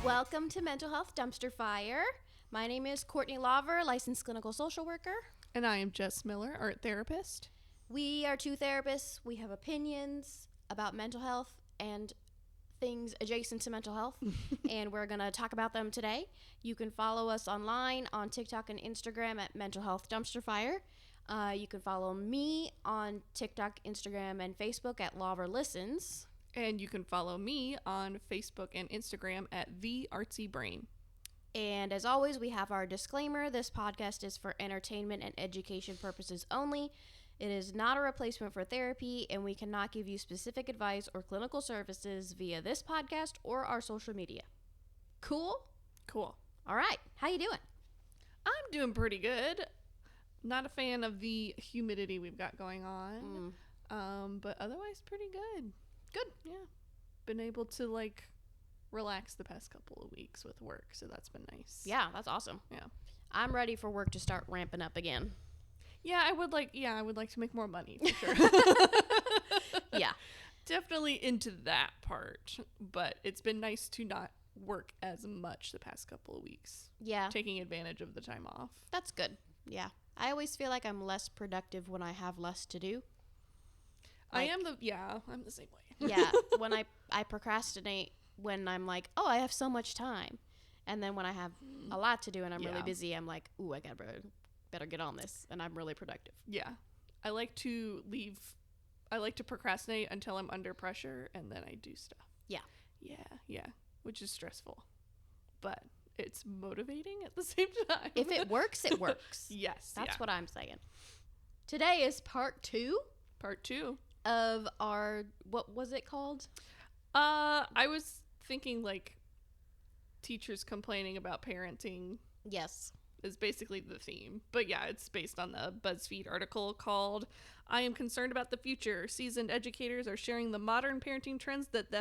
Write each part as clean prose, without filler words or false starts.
Welcome to Mental Health Dumpster Fire. My name is Courtney Laver, licensed clinical social worker. And I am Jess Miller, art therapist. We are two therapists. We have opinions about mental health and things adjacent to mental health, and we're going to talk about them today. You can follow us online on TikTok and Instagram at Mental Health Dumpster Fire. You can follow me on TikTok, Instagram, and Facebook at Laver Listens. And you can follow me on Facebook and Instagram at The Artsy Brain. And as always, we have our disclaimer. This podcast is for entertainment and education purposes only. It is not a replacement for therapy, and we cannot give you specific advice or clinical services via this podcast or our social media. Cool? Cool. All right. How you doing? I'm doing pretty good. Not a fan of the humidity we've got going on, but otherwise pretty good. Good. Yeah. Been able to, relax the past couple of weeks with work, so that's been nice. Yeah, that's awesome. Yeah. I'm ready for work to start ramping up again. Yeah, I would like to make more money, for sure. Yeah. Definitely into that part, but it's been nice to not work as much the past couple of weeks. Yeah. Taking advantage of the time off. That's good. Yeah. I always feel like I'm less productive when I have less to do. I'm the same way. Yeah. When I procrastinate when I'm like, oh, I have so much time. And then when I have a lot to do and I'm really busy, I'm like, ooh, I better get on this. And I'm really productive. Yeah. I like to procrastinate until I'm under pressure, and then I do stuff. Yeah. Yeah. Which is stressful. But it's motivating at the same time. If it works, it works. Yes. That's what I'm saying. Today is part 2. Part 2. Of our, what was it called? I was thinking teachers complaining about parenting. Yes. Is basically the theme. But yeah, it's based on the BuzzFeed article called "I Am Concerned About the Future. Seasoned educators are sharing the modern parenting trends that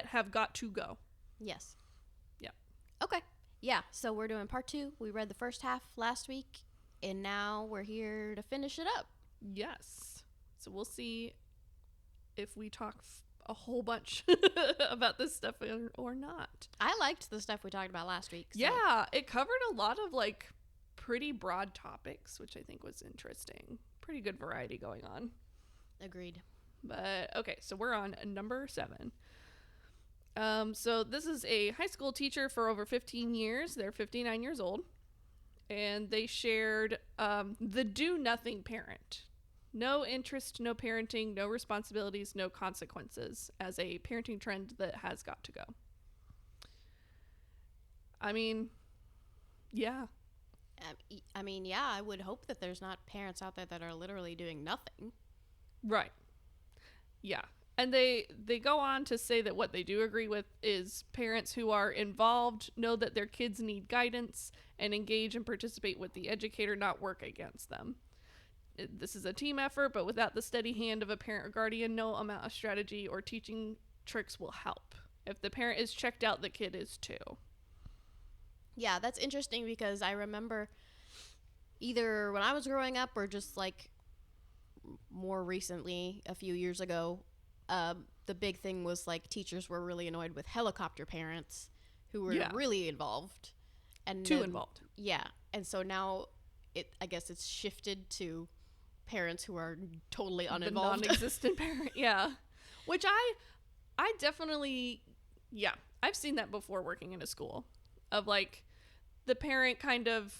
have got to go." Yes. Yeah. Okay. Yeah, so we're doing part 2. We read the first half last week, and now we're here to finish it up. Yes. So we'll see if we talk a whole bunch about this stuff or not. I liked the stuff we talked about last week. So. Yeah, it covered a lot of pretty broad topics, which I think was interesting. Pretty good variety going on. Agreed. But okay, so we're on number 7. So this is a high school teacher for over 15 years. They're 59 years old. And they shared the do-nothing parent. No interest, no parenting, no responsibilities, no consequences as a parenting trend that has got to go. I mean, yeah. Yeah, I would hope that there's not parents out there that are literally doing nothing. Right. Yeah. And they go on to say that what they do agree with is parents who are involved know that their kids need guidance and engage and participate with the educator, not work against them. This is a team effort, but without the steady hand of a parent or guardian, no amount of strategy or teaching tricks will help. If the parent is checked out, the kid is too. Yeah, that's interesting because I remember either when I was growing up or just more recently, a few years ago, the big thing was teachers were really annoyed with helicopter parents who were really involved. And too involved. Yeah. And so now I guess it's shifted to parents who are totally uninvolved. The non-existent parent, yeah. Which I definitely, yeah, I've seen that before working in a school of the parent kind of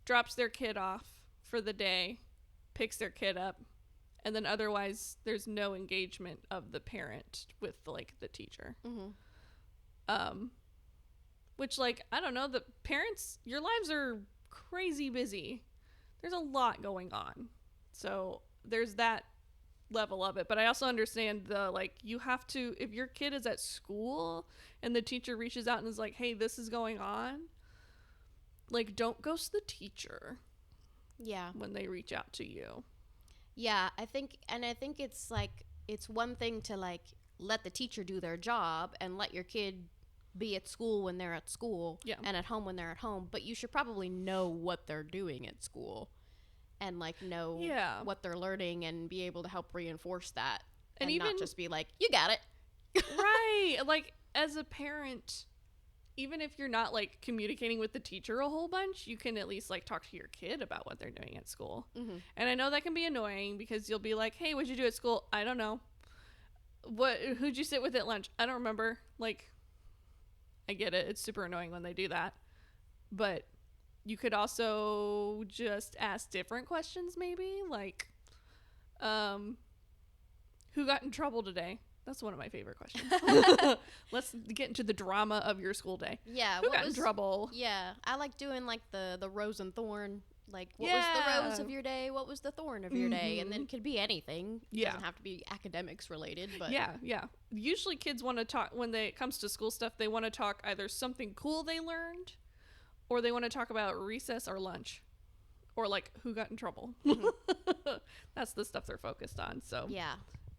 drops their kid off for the day, picks their kid up, and then otherwise there's no engagement of the parent with the teacher. Mm-hmm. Which I don't know, the parents, your lives are crazy busy. There's a lot going on. So there's that level of it. But I also understand you have to, if your kid is at school and the teacher reaches out and is like, hey, this is going on, don't ghost the teacher. Yeah. When they reach out to you. Yeah, I think it's it's one thing to let the teacher do their job and let your kid be at school when they're at school and at home when they're at home, but you should probably know what they're doing at school and know what they're learning and be able to help reinforce that and even not just be you got it. Right. As a parent, even if you're not like communicating with the teacher a whole bunch, you can at least like talk to your kid about what they're doing at school. Mm-hmm. And I know that can be annoying because you'll be like, hey, what'd you do at school? I don't know. Who'd you sit with at lunch? I don't remember. Like, I get it. It's super annoying when they do that. But you could also just ask different questions, maybe. Like, who got in trouble today? That's one of my favorite questions. Let's get into the drama of your school day. Yeah. Who got in trouble? Yeah. I like doing like the rose and thorn. Like, what was the rose of your day? What was the thorn of your day? And then it could be anything. It doesn't have to be academics related. But Yeah. Usually kids want to talk, when it comes to school stuff, they want to talk either something cool they learned, or they want to talk about recess or lunch, or like who got in trouble. Mm-hmm. That's the stuff they're focused on. So yeah,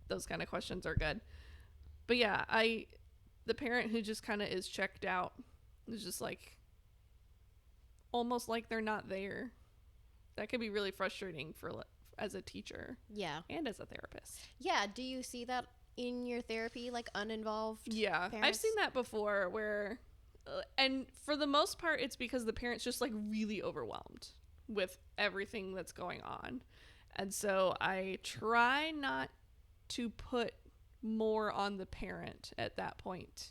those kind of questions are good. But yeah, the parent who just kind of is checked out is just like almost like they're not there. That could be really frustrating as a teacher. Yeah. And as a therapist. Yeah. Do you see that in your therapy, like uninvolved parents? I've seen that before where, and for the most part, it's because the parent's just like really overwhelmed with everything that's going on. And so I try not to put more on the parent at that point.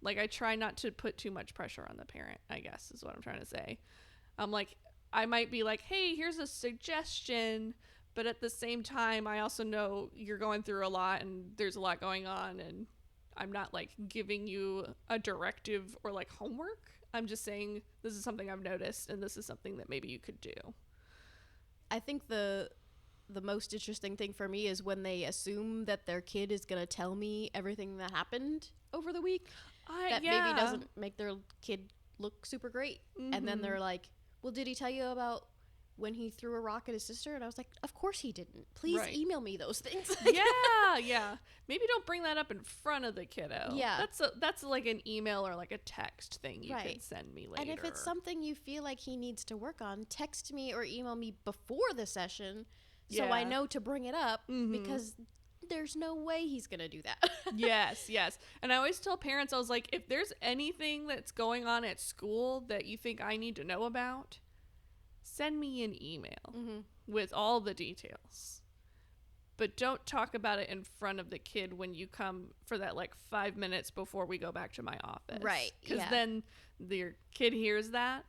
Like, I try not to put too much pressure on the parent, I guess is what I'm trying to say. I'm like, I might be like, hey, here's a suggestion, but at the same time, I also know you're going through a lot and there's a lot going on, and I'm not like giving you a directive or like homework. I'm just saying this is something I've noticed and this is something that maybe you could do. I think the most interesting thing for me is when they assume that their kid is going to tell me everything that happened over the week that maybe doesn't make their kid look super great. Mm-hmm. And then they're like, well, did he tell you about when he threw a rock at his sister? And I was like, of course he didn't. Please email me those things. Yeah. Maybe don't bring that up in front of the kiddo. Yeah. That's like an email or like a text thing you can send me later. And if it's something you feel like he needs to work on, text me or email me before the session so I know to bring it up, because there's no way he's going to do that. Yes. And I always tell parents, I was like, if there's anything that's going on at school that you think I need to know about, send me an email with all the details. But don't talk about it in front of the kid when you come for that like 5 minutes before we go back to my office. Right. Because then your kid hears that,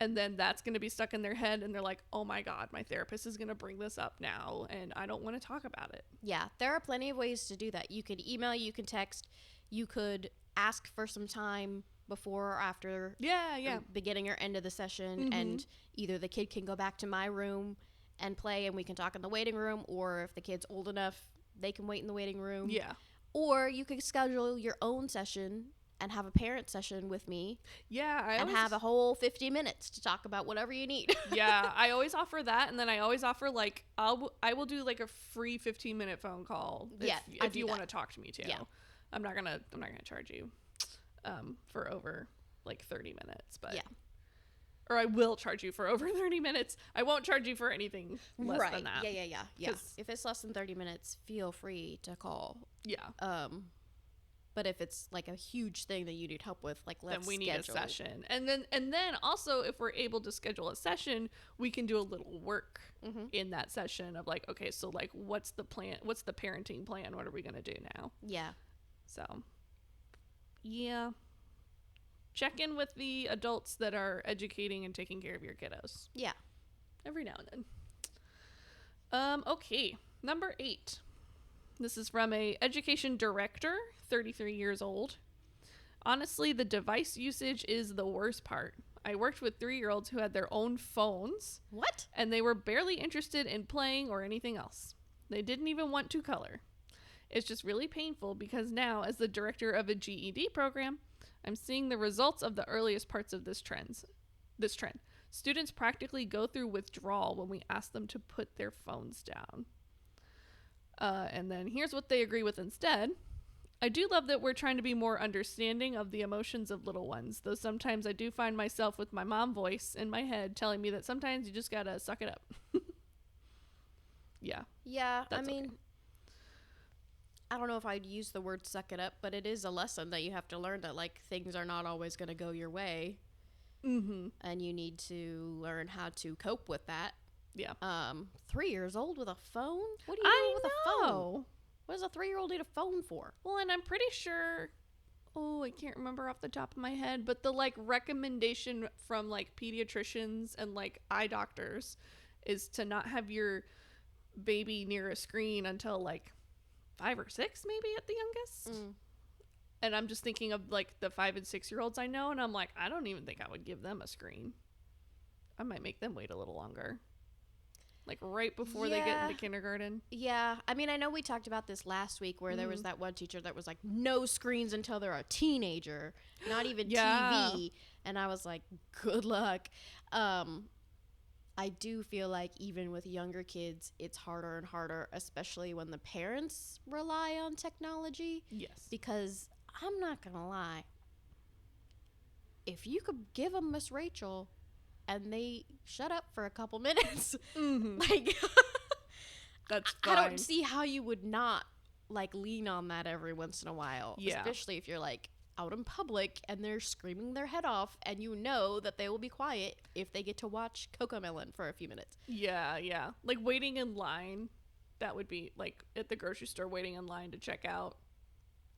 and then that's going to be stuck in their head, and they're like, oh my God, my therapist is going to bring this up now, and I don't want to talk about it. Yeah, there are plenty of ways to do that. You could email, you can text, you could ask for some time before or after beginning or end of the session, and either the kid can go back to my room and play and we can talk in the waiting room, or if the kid's old enough, they can wait in the waiting room. Yeah. Or you could schedule your own session and have a parent session with me. Yeah. Have a whole 50 minutes to talk about whatever you need. Yeah. I always offer that. And then I always offer like, I will do like a free 15-minute phone call. If you want to talk to me too. Yeah. I'm not gonna charge you, for over like 30 minutes, but or I will charge you for over 30 minutes. I won't charge you for anything less than that. Yeah. If it's less than 30 minutes, feel free to call. Yeah. But if it's like a huge thing that you need help with, like let's then we need schedule a session. And then also if we're able to schedule a session, we can do a little work in that session of like, okay, so like what's the plan? What's the parenting plan? What are we going to do now? Yeah. So, yeah. Check in with the adults that are educating and taking care of your kiddos. Yeah. Every now and then. Okay. Number 8. This is from a education director, 33 years old. Honestly, the device usage is the worst part. I worked with 3-year-olds who had their own phones. What? And they were barely interested in playing or anything else. They didn't even want to color. It's just really painful because now, as the director of a GED program, I'm seeing the results of the earliest parts of this trend. Students practically go through withdrawal when we ask them to put their phones down. And then here's what they agree with instead. I do love that we're trying to be more understanding of the emotions of little ones, though sometimes I do find myself with my mom voice in my head telling me that sometimes you just gotta suck it up. Yeah. Yeah, I mean, I don't know if I'd use the word suck it up, but it is a lesson that you have to learn that, like, things are not always going to go your way. Mm-hmm. And you need to learn how to cope with that. Yeah. 3 years old with a phone? What are you doing with a phone? What does a 3-year-old need a phone for? Well, and I'm pretty sure, I can't remember off the top of my head, but the, like, recommendation from, like, pediatricians and, like, eye doctors is to not have your baby near a screen until, like, 5 or 6, maybe at the youngest. And I'm just thinking of, like, the 5 and 6-year-olds I know, and I'm like, I don't even think I would give them a screen. I might make them wait a little longer. Like, right before they get into kindergarten. Yeah. I mean, I know we talked about this last week where there was that one teacher that was like, no screens until they're a teenager, not even TV. And I was like, good luck. I do feel like even with younger kids, it's harder and harder, especially when the parents rely on technology. Yes. Because I'm not going to lie. If you could give them Miss Rachel and they shut up for a couple minutes, like, that's fine. I don't see how you would not, like, lean on that every once in a while. Yeah. Especially if you're, like, out in public and they're screaming their head off and you know that they will be quiet if they get to watch Cocomelon for a few minutes. Yeah. Like, waiting in line, that would be, like, at the grocery store, waiting in line to check out.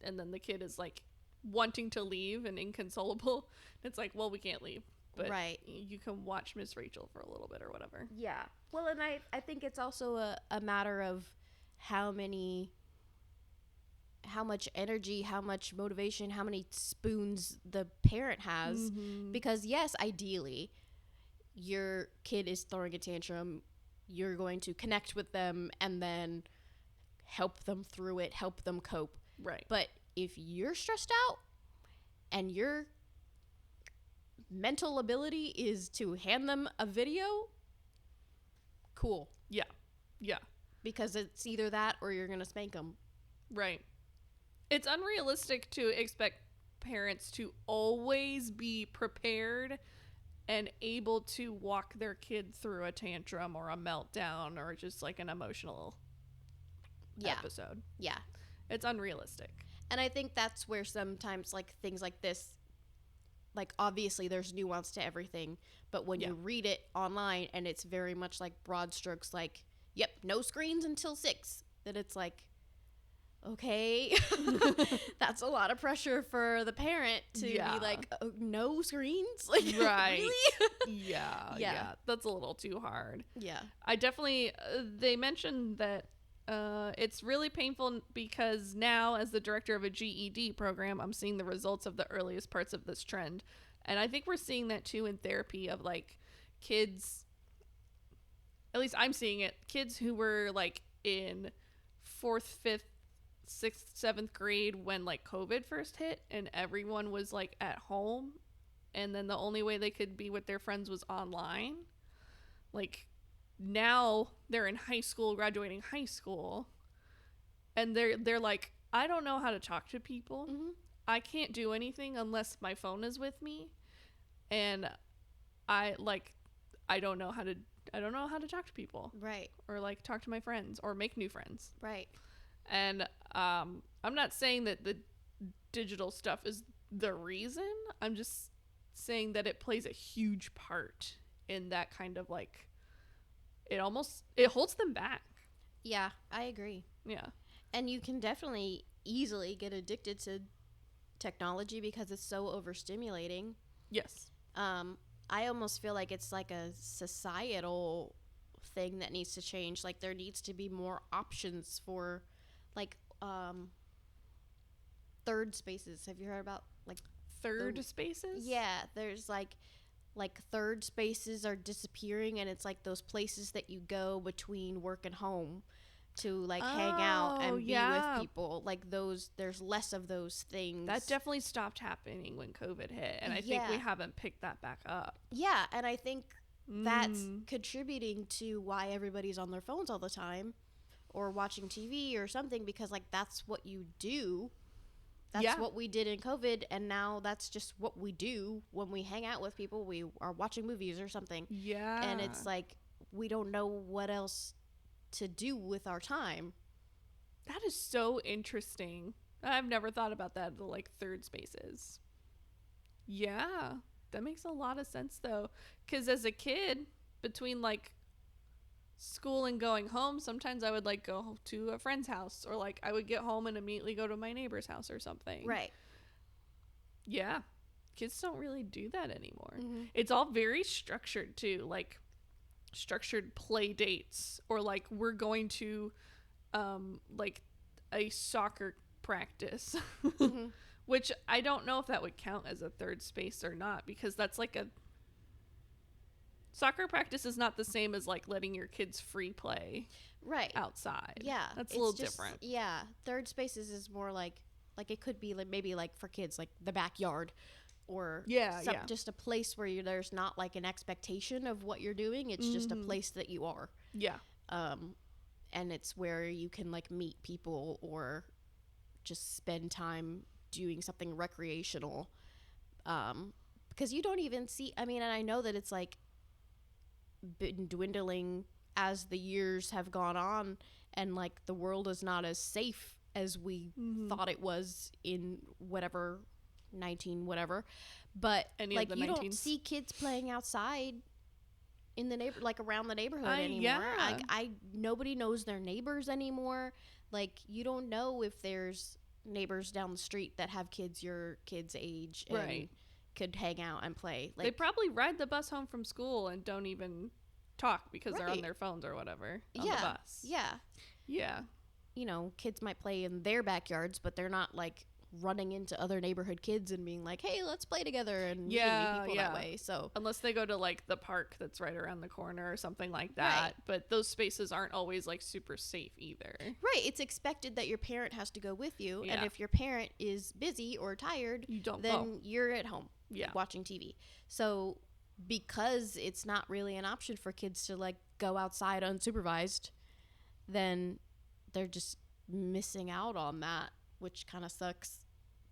And then the kid is, like, wanting to leave and inconsolable. It's like, well, we can't leave. But you can watch Miss Rachel for a little bit or whatever. Yeah. Well, and I think it's also a matter of how much energy, how much motivation, how many spoons the parent has. Because, yes, ideally, your kid is throwing a tantrum. You're going to connect with them and then help them through it, help them cope. Right. But if you're stressed out and your mental ability is to hand them a video, cool. Yeah. Because it's either that or you're going to spank them. Right. It's unrealistic to expect parents to always be prepared and able to walk their kid through a tantrum or a meltdown or just, like, an emotional episode. Yeah. It's unrealistic. And I think that's where sometimes, like, things like this, like, obviously there's nuance to everything, but when you read it online and it's very much like broad strokes, like, yep, no screens until 6, that it's like, okay, that's a lot of pressure for the parent to be like, oh, no screens? Like, right. Really? Yeah. That's a little too hard. Yeah. I definitely, they mentioned that it's really painful because now, as the director of a GED program, I'm seeing the results of the earliest parts of this trend. And I think we're seeing that too in therapy of, like, kids, at least I'm seeing it, kids who were, like, in 4th, 5th, 6th, 7th grade when, like, COVID first hit and everyone was, like, at home. And then the only way they could be with their friends was online. Like, now they're in high school, graduating high school, and they're like, I don't know how to talk to people. I can't do anything unless my phone is with me, and I don't know how to talk to people, Right. or, like, talk to my friends or make new friends. Right. And I'm not saying that the digital stuff is the reason. I'm just saying that it plays a huge part in that kind of, like, it holds them back. Yeah, I agree. Yeah. And you can definitely easily get addicted to technology because it's so overstimulating. Yes. I almost feel like it's like a societal thing that needs to change. Like, there needs to be more options for, like, third spaces. Have you heard about, like, Third spaces? Yeah, there's like third spaces are disappearing, and it's like those places that you go between work and home to, like, hang out and be with people. Like, those, there's less of those things. That definitely stopped happening when COVID hit, and I think we haven't picked that back up. Yeah, and I think that's contributing to why everybody's on their phones all the time or watching TV or something, because, like, that's what you do. That's what we did in COVID, and now that's just what we do when we hang out with people. We are watching movies or something. Yeah. And it's, like, we don't know what else to do with our time. That is so interesting. I've never thought about that, the like third spaces. Yeah, that makes a lot of sense though. Because as a kid, between like school and going home, sometimes I would like go to a friend's house, or like I would get home and immediately go to my neighbor's house or something. Right. Yeah. Kids don't really do that anymore. Mm-hmm. It's all very structured too, like structured play dates, or like we're going to like a soccer practice. Mm-hmm. Which I don't know if that would count as a third space or not, because that's like a soccer practice is not the same as like letting your kids free play Right. outside. Yeah. That's a little different. Yeah. Third spaces is more like it could be like maybe like for kids like the backyard, or just a place where there's not like an expectation of what you're doing. It's just a place that you are. Yeah. And it's where you can like meet people or just spend time doing something recreational. Because you don't even see, I mean, and I know that it's like been dwindling as the years have gone on, and like the world is not as safe as we thought it was in whatever 19 whatever, but like you 19s. don't see kids playing outside in the like around the neighborhood anymore. Yeah. I nobody knows their neighbors anymore. Like you don't know if there's neighbors down the street that have kids your kids' age and Right. could hang out and play. Like They probably ride the bus home from school and don't even talk because they're on Right. their phones or whatever on yeah, the bus. yeah. Yeah. You know, kids might play in their backyards, but they're not like running into other neighborhood kids and being like, "Hey, let's play together," and meeting people that way. So unless they go to like the park that's right around the corner or something like that, Right. but those spaces aren't always like super safe either. right, it's expected that your parent has to go with you, and Yeah. if your parent is busy or tired, You don't then go. you're at home Yeah. watching TV. So because it's not really an option for kids to like go outside unsupervised, then they're just missing out on that, which kind of sucks.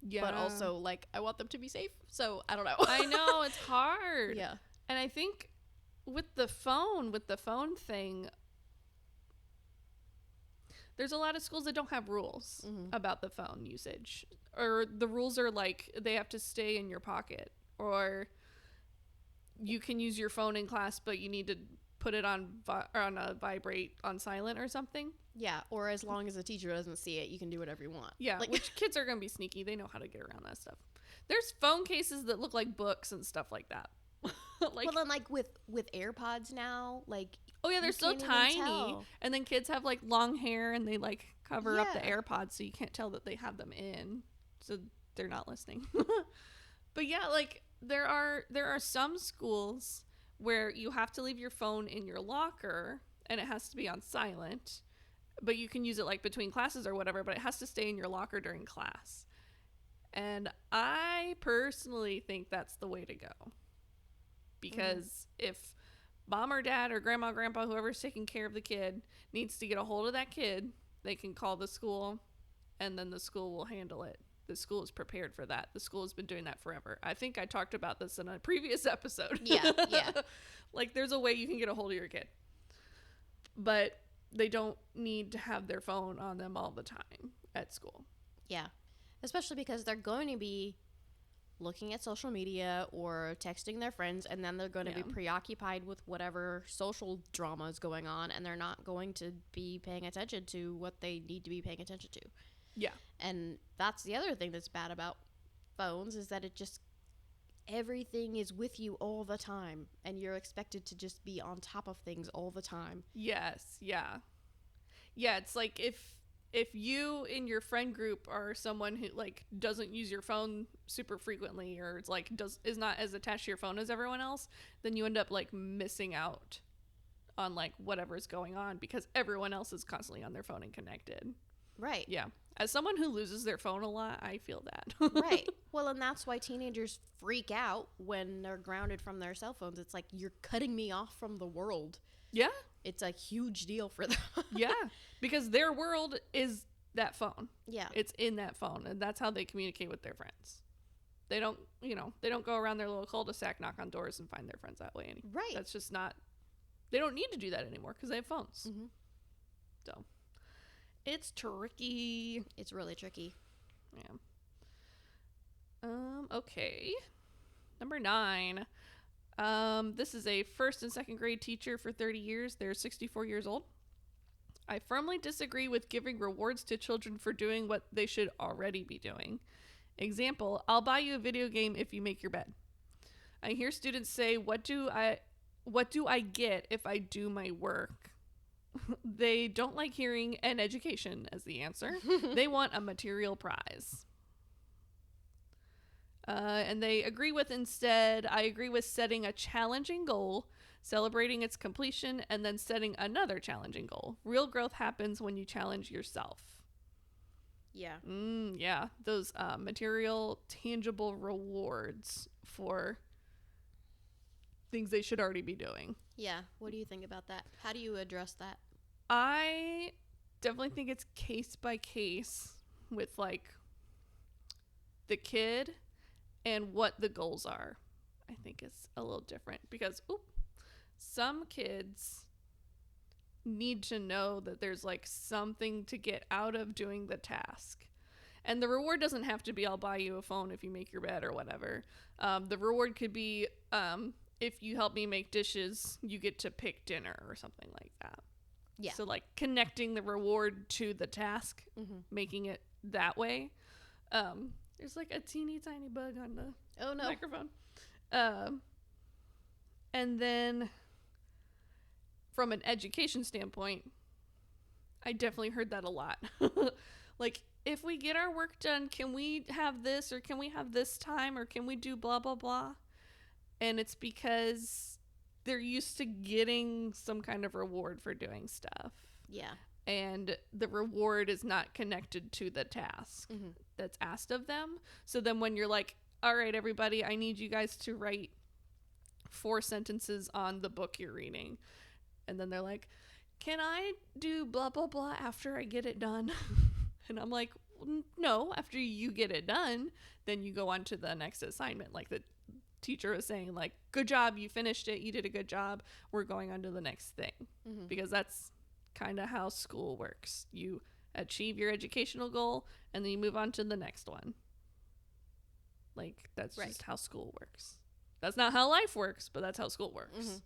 Yeah. But also like I want them to be safe, so I don't know. I know it's hard. Yeah. And I think with the phone thing, there's a lot of schools that don't have rules about the phone usage, or the rules are like they have to stay in your pocket, or you can use your phone in class but you need to put it on a vibrate on silent or something. Yeah, or as long as the teacher doesn't see it, you can do whatever you want. Yeah, Like which kids are going to be sneaky. They know how to get around that stuff. There's phone cases that look like books and stuff like that. Like, well, then like with AirPods now, like oh yeah, they're you so can't even tiny. tell. And then kids have like long hair and they like cover up the Yeah. AirPods so you can't tell that they have them in. So they're not listening. But yeah, like there are some schools where you have to leave your phone in your locker and it has to be on silent, but you can use it like between classes or whatever, but it has to stay in your locker during class. And I personally think that's the way to go. Because if mom or dad or grandma, grandpa, whoever's taking care of the kid needs to get a hold of that kid, they can call the school and then the school will handle it. The school is prepared for that. The school has been doing that forever. I think I talked about this in a previous episode. Yeah. Like there's a way you can get a hold of your kid. But they don't need to have their phone on them all the time at school. Yeah. Especially because they're going to be looking at social media or texting their friends, and then they're going to be preoccupied with whatever social drama is going on, and they're not going to be paying attention to what they need to be paying attention to. Yeah. And that's the other thing that's bad about phones, is that it just everything is with you all the time, and you're expected to just be on top of things all the time. Yes. Yeah. Yeah. It's like if you in your friend group are someone who like doesn't use your phone super frequently, or it's like is not as attached to your phone as everyone else, then you end up like missing out on like whatever's going on because everyone else is constantly on their phone and connected. Right. Yeah. As someone who loses their phone a lot, I feel that. Right. Well, and that's why teenagers freak out when they're grounded from their cell phones. It's like, you're cutting me off from the world. Yeah. It's a huge deal for them. Yeah. Because their world is that phone. Yeah. It's in that phone, and that's how they communicate with their friends. They don't, they don't go around their little cul-de-sac, knock on doors, and find their friends that way anymore. Right. That's just not, they don't need to do that anymore because they have phones. Mm-hmm. So, It's tricky. It's really tricky. Yeah. Okay. Number 9. This is a first and second grade teacher for 30 years. They're 64 years old. I firmly disagree with giving rewards to children for doing what they should already be doing. Example, I'll buy you a video game if you make your bed. I hear students say, what do I get if I do my work? They don't like hearing an education as the answer. They want a material prize. And they agree with instead, I agree with setting a challenging goal, celebrating its completion, and then setting another challenging goal. Real growth happens when you challenge yourself. Yeah. Yeah, those material, tangible rewards for things they should already be doing. Yeah. What do you think about that? How do you address that? I definitely think it's case by case with like the kid and what the goals are. I think it's a little different because some kids need to know that there's like something to get out of doing the task. And the reward doesn't have to be I'll buy you a phone if you make your bed or whatever. The reward could be if you help me make dishes, you get to pick dinner or something like that. Yeah. So like connecting the reward to the task, making it that way. There's like a teeny tiny bug on the microphone. And then from an education standpoint, I definitely heard that a lot. Like, if we get our work done, can we have this, or can we have this time, or can we do blah, blah, blah? And it's because they're used to getting some kind of reward for doing stuff. Yeah. And the reward is not connected to the task that's asked of them. So then when you're like, all right, everybody, I need you guys to write 4 sentences on the book you're reading. And then they're like, can I do blah, blah, blah after I get it done? And I'm like, no, after you get it done, then you go on to the next assignment. Like the teacher was saying, like, good job, you finished it, you did a good job, we're going on to the next thing. Because that's kind of how school works. You achieve your educational goal, and then you move on to the next one. Like, that's just how school works. That's not how life works, but that's how school works.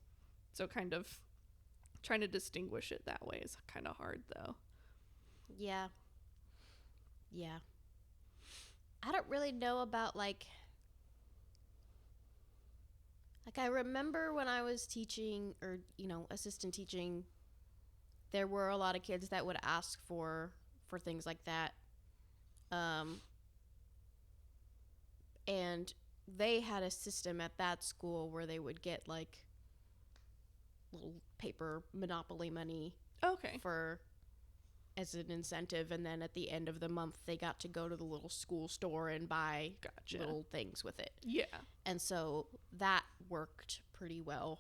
So kind of trying to distinguish it that way is kind of hard, though. Yeah. I don't really know about, like I remember when I was teaching or, assistant teaching, there were a lot of kids that would ask for things like that. And they had a system at that school where they would get like little paper Monopoly money for as an incentive, and then at the end of the month they got to go to the little school store and buy little things with it. Yeah. And so that worked pretty well.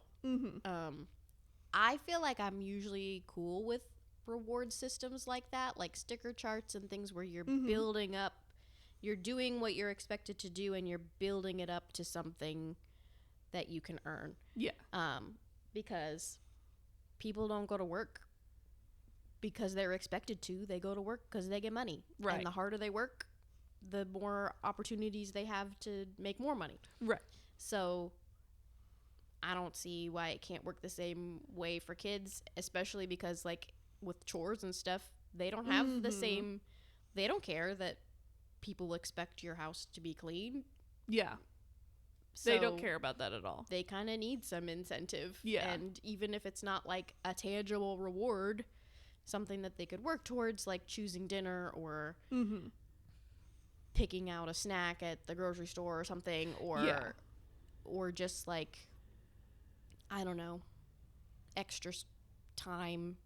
I feel like I'm usually cool with reward systems like that, like sticker charts and things where you're building up, you're doing what you're expected to do and you're building it up to something that you can earn. Yeah. Because people don't go to work because they're expected to. They go to work because they get money. Right. And the harder they work, the more opportunities they have to make more money. Right. So I don't see why it can't work the same way for kids, especially because, like, with chores and stuff, they don't have the same, they don't care that people expect your house to be clean. Yeah. So they don't care about that at all. They kind of need some incentive. Yeah. And even if it's not like a tangible reward, something that they could work towards, like choosing dinner or picking out a snack at the grocery store or something, or just like, I don't know, extra time,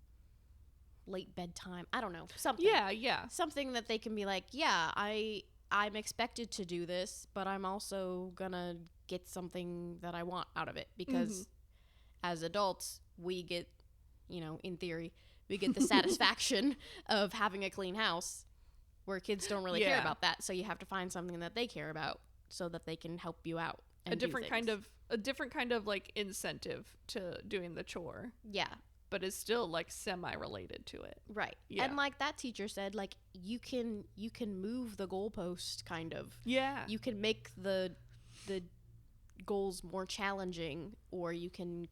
late bedtime. I don't know, something. Yeah. Something that they can be like, yeah, I'm expected to do this, but I'm also gonna get something that I want out of it, because as adults, we get, in theory, we get the satisfaction of having a clean house, where kids don't really care about that. So you have to find something that they care about so that they can help you out. And a different kind of like incentive to doing the chore. Yeah. but is still like semi-related to it. Right. Yeah. And like that teacher said, like you can move the goalpost kind of. Yeah. You can make the goals more challenging, or you can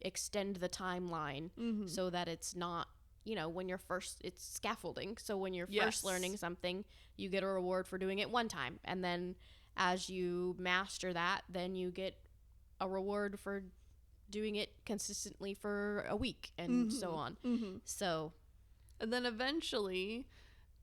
extend the timeline so that it's not, you know, when you're first, it's scaffolding. So when you're first learning something, you get a reward for doing it one time. And then as you master that, then you get a reward for doing it consistently for a week and so on. So. And then eventually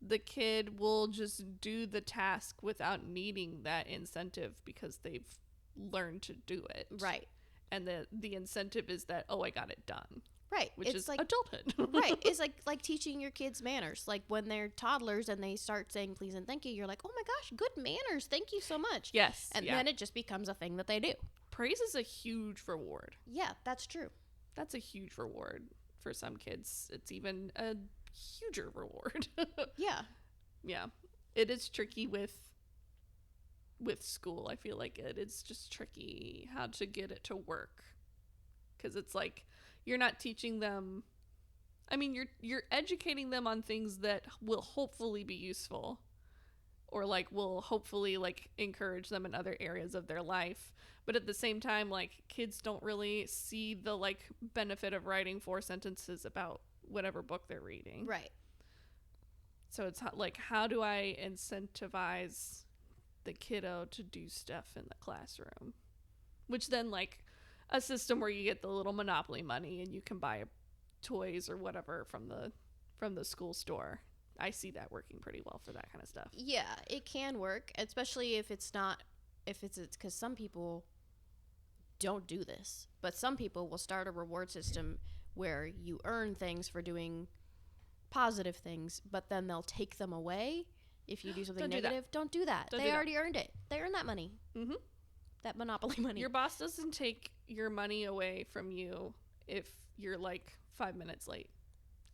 the kid will just do the task without needing that incentive because they've learned to do it. Right. And the incentive is that, oh, I got it done. Right. Which it's is like adulthood. Right. It's like teaching your kids manners. Like when they're toddlers and they start saying please and thank you, you're like, oh my gosh, good manners. Thank you so much. Yes. And then it just becomes a thing that they do. Praise is a huge reward. Yeah, that's true. That's a huge reward for some kids. It's even a huger reward. Yeah. Yeah. It is tricky with school. I feel like it's just tricky how to get it to work, because it's like you're not teaching them, I mean, you're educating them on things that will hopefully be useful, or like will hopefully like encourage them in other areas of their life, but at the same time, like kids don't really see the like benefit of writing 4 sentences about whatever book they're reading. Right. So it's like, how do I incentivize the kiddo to do stuff in the classroom? Which then, like, a system where you get the little Monopoly money and you can buy toys or whatever from the school store. I see that working pretty well for that kind of stuff. Yeah, it can work, especially if it's because some people don't do this, but some people will start a reward system where you earn things for doing positive things, but then they'll take them away if you do something negative. Don't do that. They already earned it. They earned that money. That Monopoly money. Your boss doesn't take your money away from you if you're like 5 minutes late.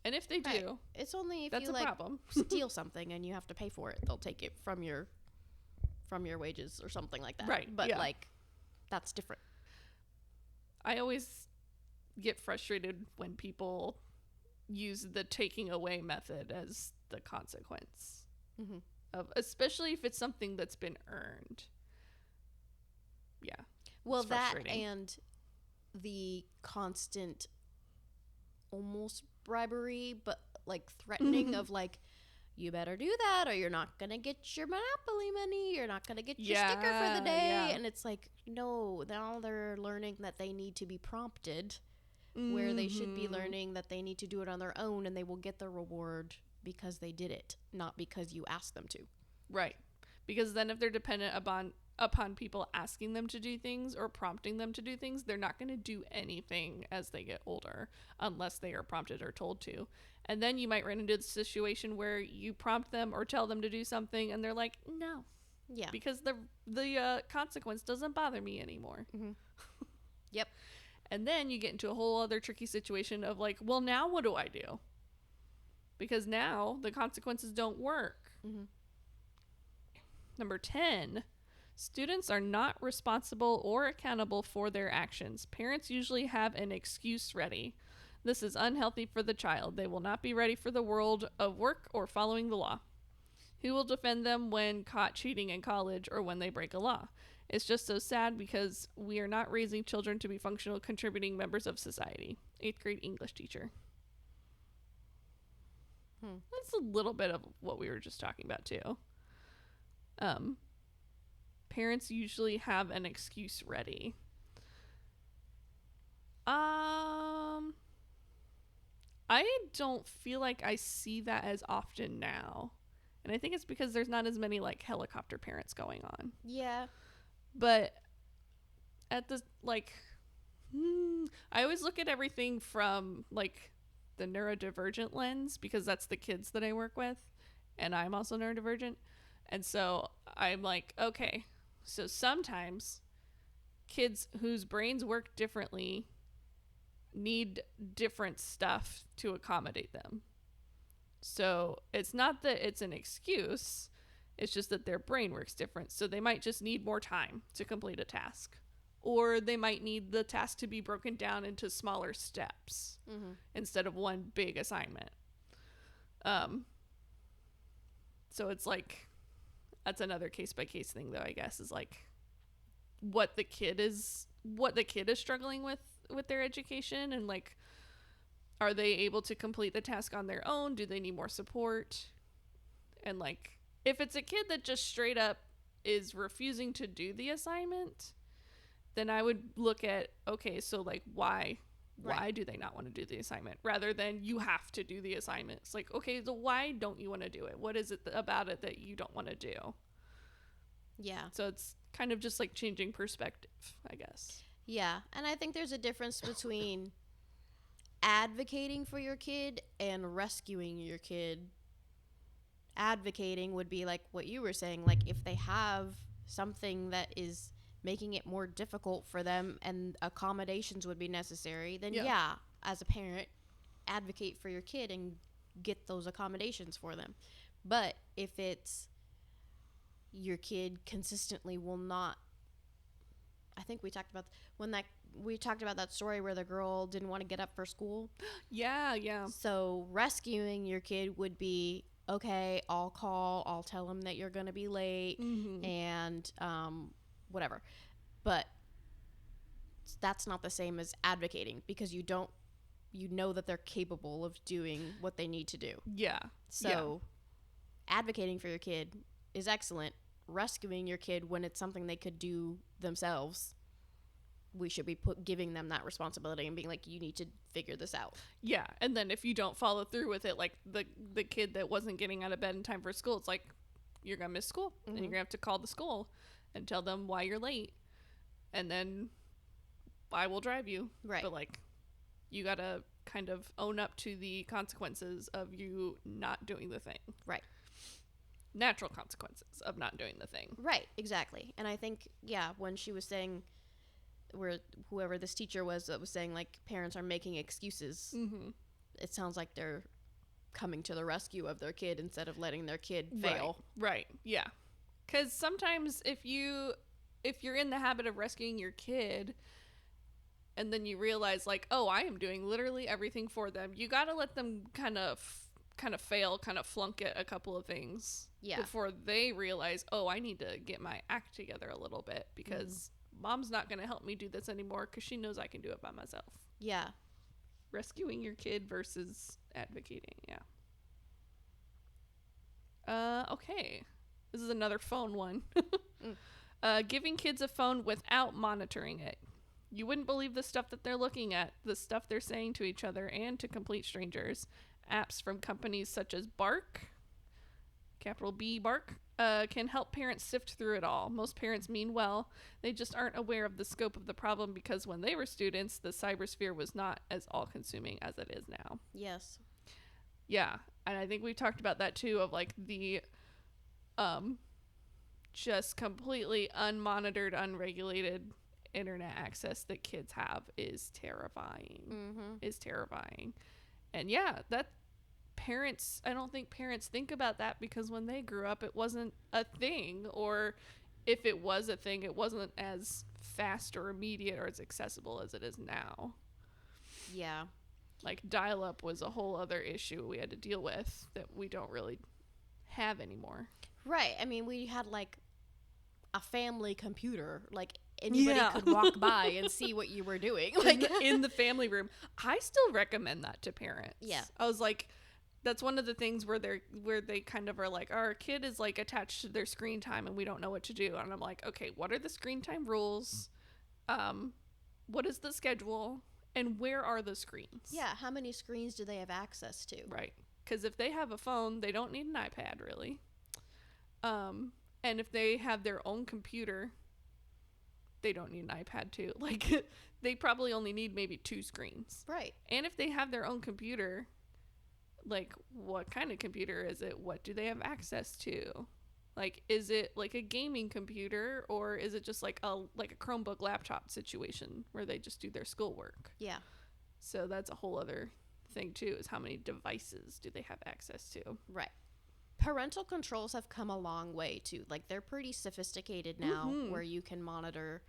And if they do, right. It's only if that's you a like problem. steal something and you have to pay for it. They'll take it from your wages or something like that. Right. But like that's different. I always get frustrated when people use the taking away method as the consequence of, especially if it's something that's been earned. Yeah. Well, that and the constant almost bribery, but like threatening of like, you better do that or you're not going to get your Monopoly money. You're not going to get your sticker for the day. Yeah. And it's like, no, now they're learning that they need to be prompted where they should be learning that they need to do it on their own, and they will get the reward because they did it, not because you asked them to. Right. Because then if they're dependent upon people asking them to do things or prompting them to do things, they're not going to do anything as they get older unless they are prompted or told to. And then you might run into the situation where you prompt them or tell them to do something and they're like, no. Yeah. Because the consequence doesn't bother me anymore. Yep. And then you get into a whole other tricky situation of like, well, now what do I do? Because now the consequences don't work. Number 10, students are not responsible or accountable for their actions. Parents usually have an excuse ready. This is unhealthy for the child. They will not be ready for the world of work or following the law. Who will defend them when caught cheating in college or when they break a law? It's just so sad because we are not raising children to be functional, contributing members of society. 8th grade English teacher. That's a little bit of what we were just talking about too. Parents usually have an excuse ready. I don't feel like I see that as often now. And I think it's because there's not as many like helicopter parents going on. Yeah. But at the like I always look at everything from like the neurodivergent lens, because that's the kids that I work with, and I'm also neurodivergent. And so I'm like, okay, so sometimes kids whose brains work differently need different stuff to accommodate them. So it's not that it's an excuse, it's just that their brain works different. So they might just need more time to complete a task, or they might need the task to be broken down into smaller steps instead of one big assignment. So it's like, that's another case by case thing though, I guess, is like what the kid is struggling with their education, and like, are they able to complete the task on their own? Do they need more support? And like, if it's a kid that just straight up is refusing to do the assignment, then I would look at, okay, so like, why do they not want to do the assignment, rather than you have to do the assignment? It's like, okay, so why don't you want to do it? What is it about it that you don't want to do? Yeah. So it's kind of just like changing perspective, I guess. Yeah. And I think there's a difference between advocating for your kid and rescuing your kid. Advocating would be like what you were saying, like if they have something that is making it more difficult for them and accommodations would be necessary, then yeah, as a parent, advocate for your kid and get those accommodations for them. But if it's your kid consistently will not, I think we talked about that story where the girl didn't want to get up for school. Yeah. So rescuing your kid would be, okay, I'll tell him that you're going to be late and whatever. But that's not the same as advocating, because you know that they're capable of doing what they need to do. Yeah. So advocating for your kid is excellent. Rescuing your kid when it's something they could do themselves, we should be giving them that responsibility and being like, you need to figure this out. Yeah. And then if you don't follow through with it, like the kid that wasn't getting out of bed in time for school, it's like, you're going to miss school and you're going to have to call the school and tell them why you're late. And then I will drive you. Right. But like, you got to kind of own up to the consequences of you not doing the thing. Right. Natural consequences of not doing the thing. Right. Exactly. And I think, when she was saying, where whoever this teacher was that was saying like parents are making excuses, it sounds like they're coming to the rescue of their kid instead of letting their kid fail. Right. Yeah. Because sometimes if you're in the habit of rescuing your kid and then you realize like, oh, I am doing literally everything for them, you got to let them kind of fail, kind of flunk at a couple of things before they realize, oh, I need to get my act together a little bit, because mom's not going to help me do this anymore because she knows I can do it by myself. Yeah. Rescuing your kid versus advocating. Yeah. Okay. This is another phone one. Giving kids a phone without monitoring it. You wouldn't believe the stuff that they're looking at, the stuff they're saying to each other and to complete strangers. Apps from companies such as Bark, capital B, Bark, can help parents sift through it all. Most parents mean well. They just aren't aware of the scope of the problem, because when they were students, the cybersphere was not as all-consuming as it is now. Yes. Yeah, and I think we talked about that too, of like the just completely unmonitored, unregulated internet access that kids have is terrifying. And that I don't think parents think about that, because when they grew up it wasn't a thing, or if it was a thing, it wasn't as fast or immediate or as accessible as it is now. Yeah. Like dial-up was a whole other issue we had to deal with that we don't really have anymore. Right. I mean, we had like a family computer, like anybody could walk by and see what you were doing, like in the family room. I still recommend that to parents. Yeah. I was like, that's one of the things where they kind of are like, our kid is like attached to their screen time and we don't know what to do. And I'm like, okay, what are the screen time rules? What is the schedule? And where are the screens? Yeah. How many screens do they have access to? Right. Because if they have a phone, they don't need an iPad really. And if they have their own computer, they don't need an iPad too. Like, they probably only need maybe 2 screens. Right. And if they have their own computer, like, what kind of computer is it? What do they have access to? Like, is it like a gaming computer, or is it just like a Chromebook laptop situation where they just do their schoolwork? Yeah. So that's a whole other thing too, is how many devices do they have access to? Right. Parental controls have come a long way too. Like, they're pretty sophisticated now, where you can monitor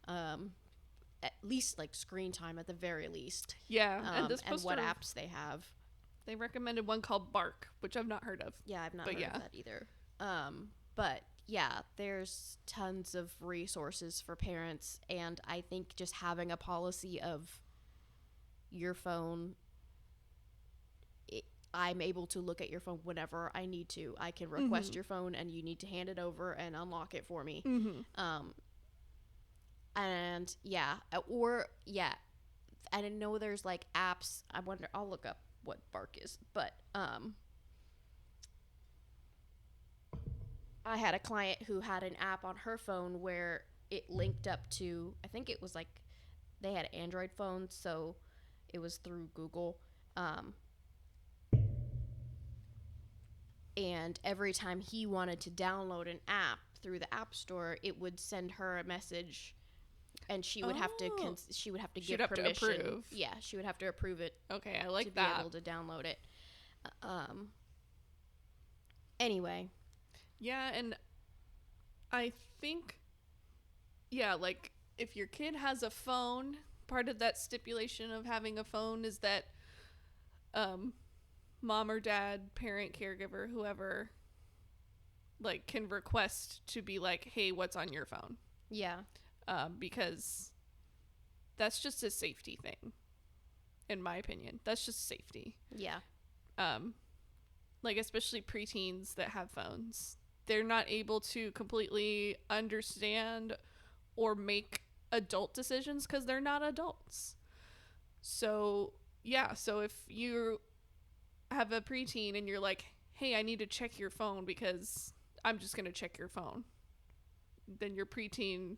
at least like screen time at the very least. Yeah, and this and what poster, apps they have. they recommended one called Bark, which I've not heard of. Yeah, I've not But heard yeah. of that either. But yeah, there's tons of resources for parents, and I think just having a policy of your phone, I'm able to look at your phone whenever I need to. I can request your phone, and you need to hand it over and unlock it for me. And yeah, I know there's like apps. I wonder. I'll look up what Bark is, but I had a client who had an app on her phone where it linked up to, I think it was like they had Android phones, so it was through Google. And every time he wanted to download an app through the App Store, it would send her a message, and she would have to give permission. Approve. Yeah, she would have to approve it. Okay, I like to that. be able to download it. Anyway. Yeah, and I think, yeah, like if your kid has a phone, part of that stipulation of having a phone is that mom or dad, parent, caregiver, whoever, like can request to be like, hey, what's on your phone? Yeah. Because that's just a safety thing, in my opinion. That's just safety. Yeah. Like especially preteens that have phones. They're not able to completely understand or make adult decisions because they're not adults. So, yeah. So if you have a preteen and you're like, hey, I need to check your phone because I'm just going to check your phone, then your preteen,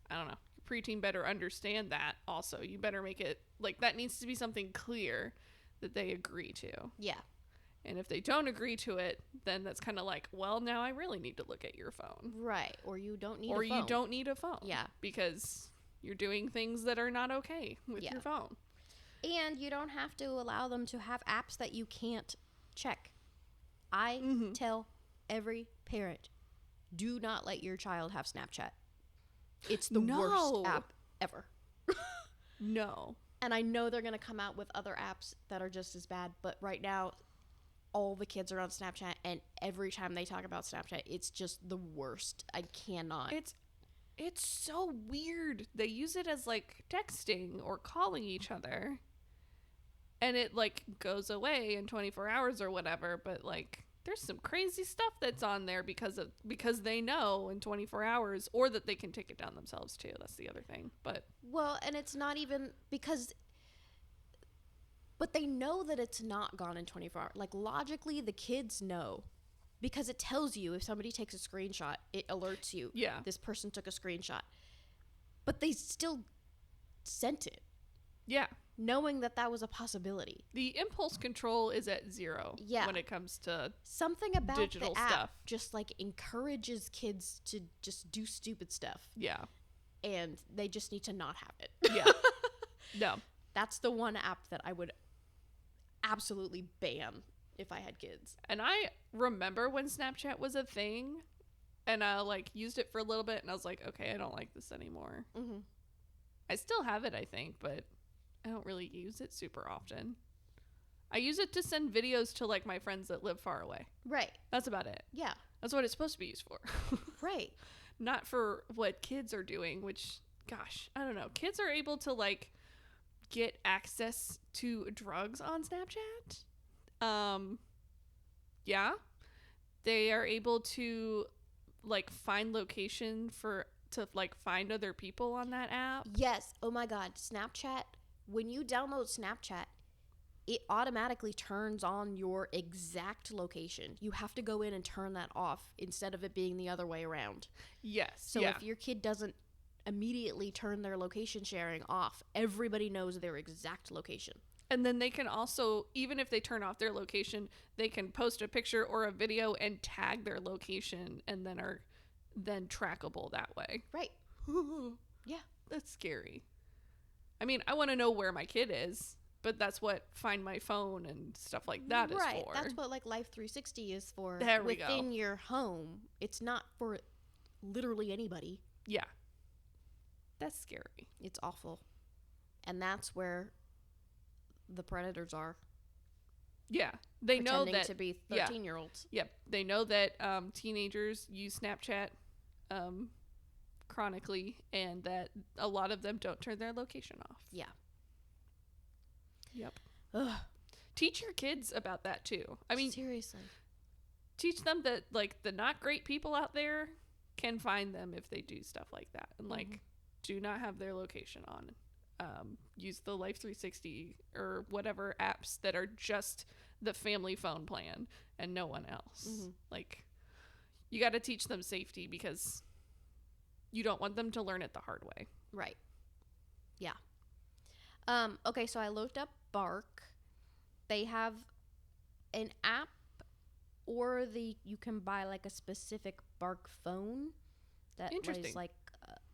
I don't know, your preteen better understand that also. You better make it, like, that needs to be something clear that they agree to. Yeah. And if they don't agree to it, then that's kind of like, well, now I really need to look at your phone. Right. Or you don't need a phone. Or you don't need a phone. Yeah. Because you're doing things that are not okay with your phone. And you don't have to allow them to have apps that you can't check. I tell every parent, do not let your child have Snapchat. It's the worst app ever. No. And I know they're going to come out with other apps that are just as bad, but right now all the kids are on Snapchat, and every time they talk about Snapchat, it's just the worst. I cannot. It's so weird. They use it as like texting or calling each other. And it like goes away in 24 hours or whatever, but like there's some crazy stuff that's on there because they know in 24 hours, or that they can take it down themselves too. That's the other thing. But well, and it's not even because, but they know that it's not gone in 24 hours. Like logically, the kids know because it tells you if somebody takes a screenshot, it alerts you. Yeah. This person took a screenshot. But they still sent it. Yeah. Knowing that that was a possibility. The impulse control is at zero when it comes to something about digital the app stuff. Just like encourages kids to just do stupid stuff. Yeah. And they just need to not have it. Yeah. No. That's the one app that I would absolutely ban if I had kids. And I remember when Snapchat was a thing, and I like used it for a little bit, and I was like, okay, I don't like this anymore. Mm-hmm. I still have it, I think, but I don't really use it super often. I use it to send videos to like my friends that live far away. Right. That's about it. Yeah. That's what it's supposed to be used for. Right. Not for what kids are doing, which, gosh, I don't know. Kids are able to like get access to drugs on Snapchat. Yeah. They are able to like find location to like find other people on that app. Yes. Oh my God. Snapchat. When you download Snapchat, it automatically turns on your exact location. You have to go in and turn that off instead of it being the other way around. Yes. So if your kid doesn't immediately turn their location sharing off, everybody knows their exact location. And then they can also, even if they turn off their location, they can post a picture or a video and tag their location, and then are then trackable that way. Right. Yeah. That's scary. I mean, I want to know where my kid is, but that's what Find My Phone and stuff like that is for. Right. That's what like Life 360 is for. There we go. Within your home. It's not for literally anybody. Yeah. That's scary. It's awful. And that's where the predators are. Yeah. They know pretending that to be 13-year-olds. Yep. They know that teenagers use Snapchat chronically, and that a lot of them don't turn their location off. Yeah. Yep. Ugh. Teach your kids about that too. I mean, seriously. Teach them that, like, the not great people out there can find them if they do stuff like that. And, like, do not have their location on. Use the Life 360 or whatever apps that are just the family phone plan and no one else. Like, you got to teach them safety because you don't want them to learn it the hard way. Right. Yeah. Okay, so I looked up Bark. They have an app, or you can buy like a specific Bark phone that is like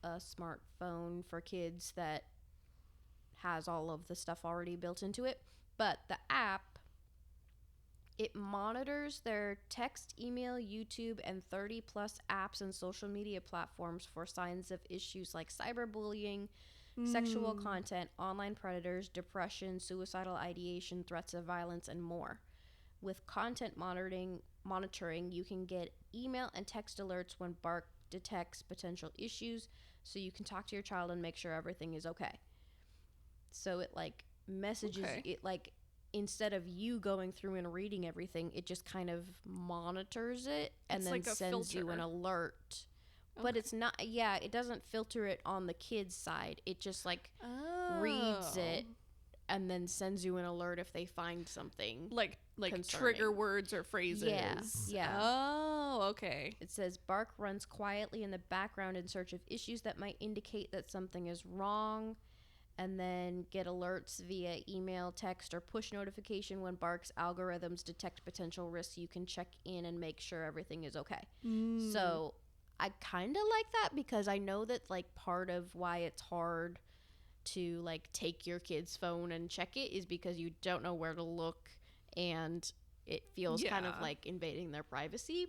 a smartphone for kids that has all of the stuff already built into it. But the app, it monitors their text, email, YouTube, and 30 plus apps and social media platforms for signs of issues like cyberbullying, sexual content, online predators, depression, suicidal ideation, threats of violence, and more. With content monitoring, you can get email and text alerts when Bark detects potential issues, so you can talk to your child and make sure everything is okay. So it like messages it, like instead of you going through and reading everything, it just kind of monitors it and then like sends you an alert. But it's not, it doesn't filter it on the kid's side. It just like reads it and then sends you an alert if they find something like concerning. Trigger words or phrases. Yeah. Oh, okay. It says Bark runs quietly in the background in search of issues that might indicate that something is wrong, and then get alerts via email, text, or push notification when Bark's algorithms detect potential risks. You can check in and make sure everything is okay. So I kind of like that because I know that like part of why it's hard to like take your kid's phone and check it is because you don't know where to look, and it feels kind of like invading their privacy.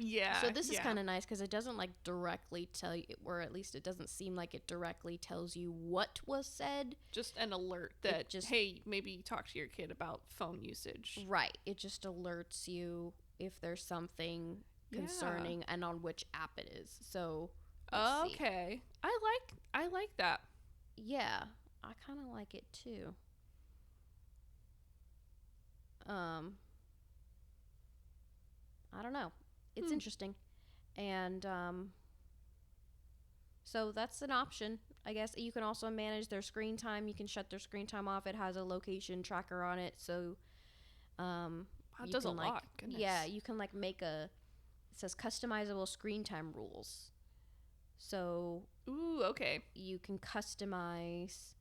Yeah. So this is kind of nice because it doesn't like directly tell you, or at least it doesn't seem like it directly tells you what was said. Just an alert that hey, maybe talk to your kid about phone usage. Right. It just alerts you if there's something concerning and on which app it is. So okay. I like that. Yeah, I kind of like it too. I don't know. It's interesting. And so that's an option. I guess you can also manage their screen time. You can shut their screen time off. It has a location tracker on it, so that does a lot. Goodness. Yeah, you can like make it says customizable screen time rules. So okay. You can customize,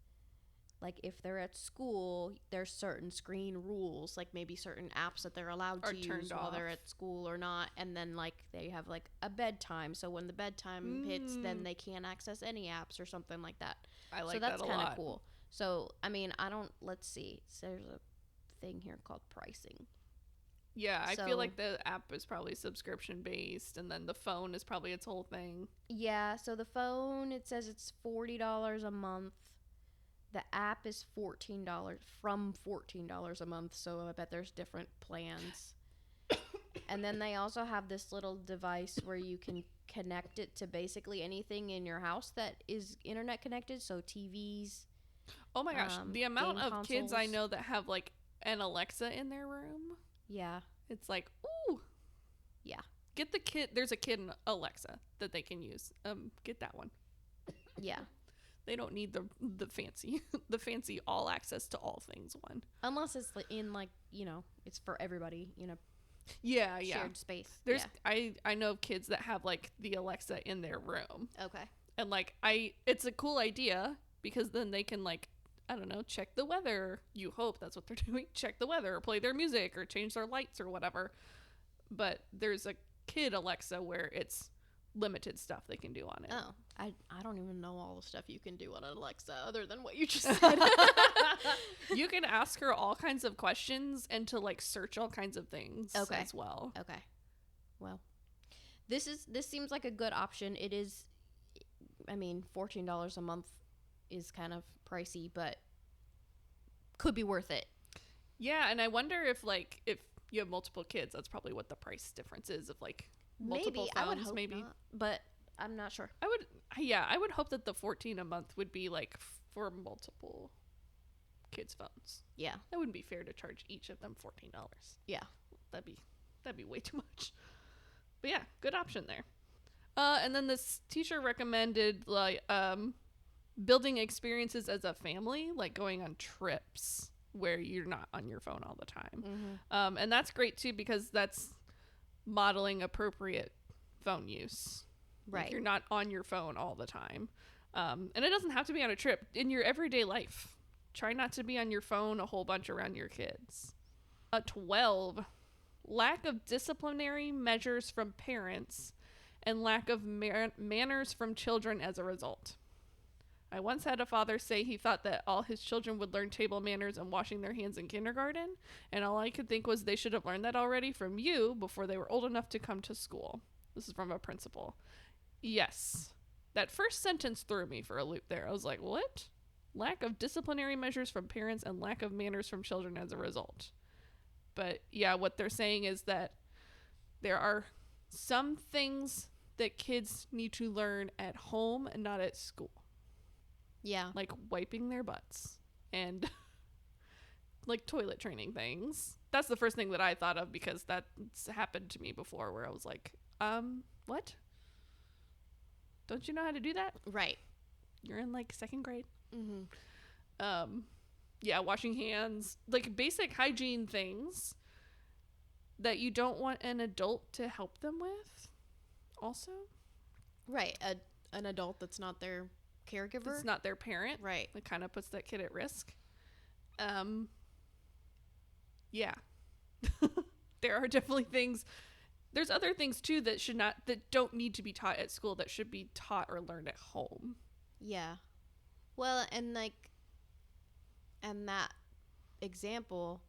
like if they're at school, there's certain screen rules, like maybe certain apps that they're allowed to use while they're at school or not, and then like they have like a bedtime, so when the bedtime hits, then they can't access any apps or something like that. I like so that's kind of cool. So I mean, let's see, so there's a thing here called pricing. Yeah, I feel like the app is probably subscription based, and then the phone is probably its whole thing. Yeah, so the phone, it says it's $40 a month. The app is $14 a month, so I bet there's different plans. And then they also have this little device where you can connect it to basically anything in your house that is internet connected, so TVs. Oh my gosh, the amount of kids I know that have like an Alexa in their room. Yeah. It's like, ooh. Yeah. Get the kid. There's a kid in Alexa that they can use. Get that one. Yeah. They don't need the fancy all access to all things one. Unless it's in like, it's for everybody, Yeah. Shared space. There's I know kids that have like the Alexa in their room. Okay. And like it's a cool idea because then they can like, I don't know, check the weather. You hope that's what they're doing. Check the weather or play their music or change their lights or whatever. But there's a kid Alexa where it's limited stuff they can do on it. Oh, I don't even know all the stuff you can do on an Alexa other than what you just said. You can ask her all kinds of questions and to like search all kinds of things as well. Okay. Well, this seems like a good option. It is I mean, $14 a month is kind of pricey, but could be worth it. Yeah, and I wonder if you have multiple kids, that's probably what the price difference is of like multiple Maybe. phones. I would hope Maybe not, but I'm not sure. I would hope that the 14 a month would be like for multiple kids' phones. Yeah. That wouldn't be fair to charge each of them $14. Yeah. That'd be way too much. But yeah, good option there. And then this teacher recommended like building experiences as a family, like going on trips where you're not on your phone all the time. Mm-hmm. And that's great too, because that's modeling appropriate phone use. Right. Like you're not on your phone all the time. And it doesn't have to be on a trip. In your everyday life, try not to be on your phone a whole bunch around your kids. 12, lack of disciplinary measures from parents and lack of manners from children as a result. I once had a father say he thought that all his children would learn table manners and washing their hands in kindergarten, and all I could think was they should have learned that already from you before they were old enough to come to school. This is from a principal. Yes. That first sentence threw me for a loop there. I was like, what? Lack of disciplinary measures from parents and lack of manners from children as a result. But yeah, what they're saying is that there are some things that kids need to learn at home and not at school. Yeah. Like wiping their butts and like toilet training things. That's the first thing that I thought of, because that's happened to me before where I was like, what? Don't you know how to do that? Right. You're in like second grade. Mm-hmm. Yeah, washing hands, like basic hygiene things that you don't want an adult to help them with also. Right. An adult that's not their caregiver. It's not their parent. Right. It kind of puts that kid at risk. Yeah. There are definitely things. There's other things too that don't need to be taught at school, that should be taught or learned at home. Yeah. Well, and that example,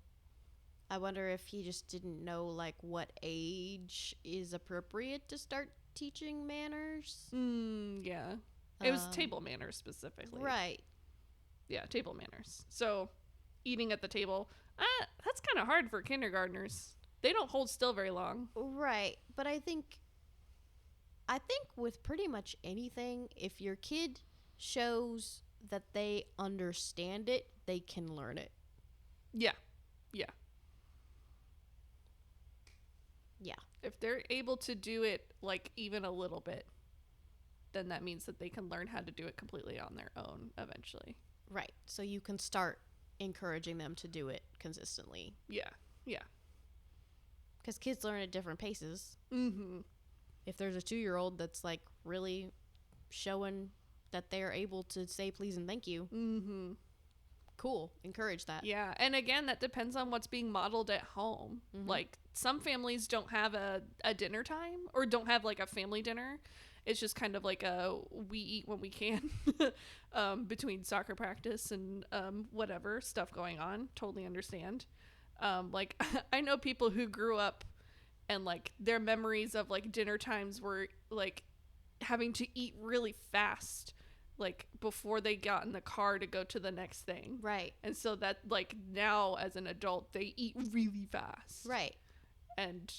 I wonder if he just didn't know like what age is appropriate to start teaching manners. Yeah. It was table manners specifically. Right. Yeah, table manners. So, eating at the table, that's kind of hard for kindergartners. They don't hold still very long. Right. But I think with pretty much anything, if your kid shows that they understand it, they can learn it. Yeah. Yeah. Yeah. If they're able to do it like even a little bit, then that means that they can learn how to do it completely on their own eventually. Right. So you can start encouraging them to do it consistently. Yeah. Yeah. Because kids learn at different paces. Mm-hmm. If there's a 2-year-old that's like really showing that they're able to say please and thank you, mm-hmm. Cool. Encourage that. Yeah. And again, that depends on what's being modeled at home. Mm-hmm. Like some families don't have a dinner time, or don't have like a family dinner. It's just kind of like we eat when we can between soccer practice and whatever stuff going on. Totally understand. Like I know people who grew up and like their memories of like dinner times were like having to eat really fast, like before they got in the car to go to the next thing. Right. And so that like now as an adult, they eat really fast. Right. And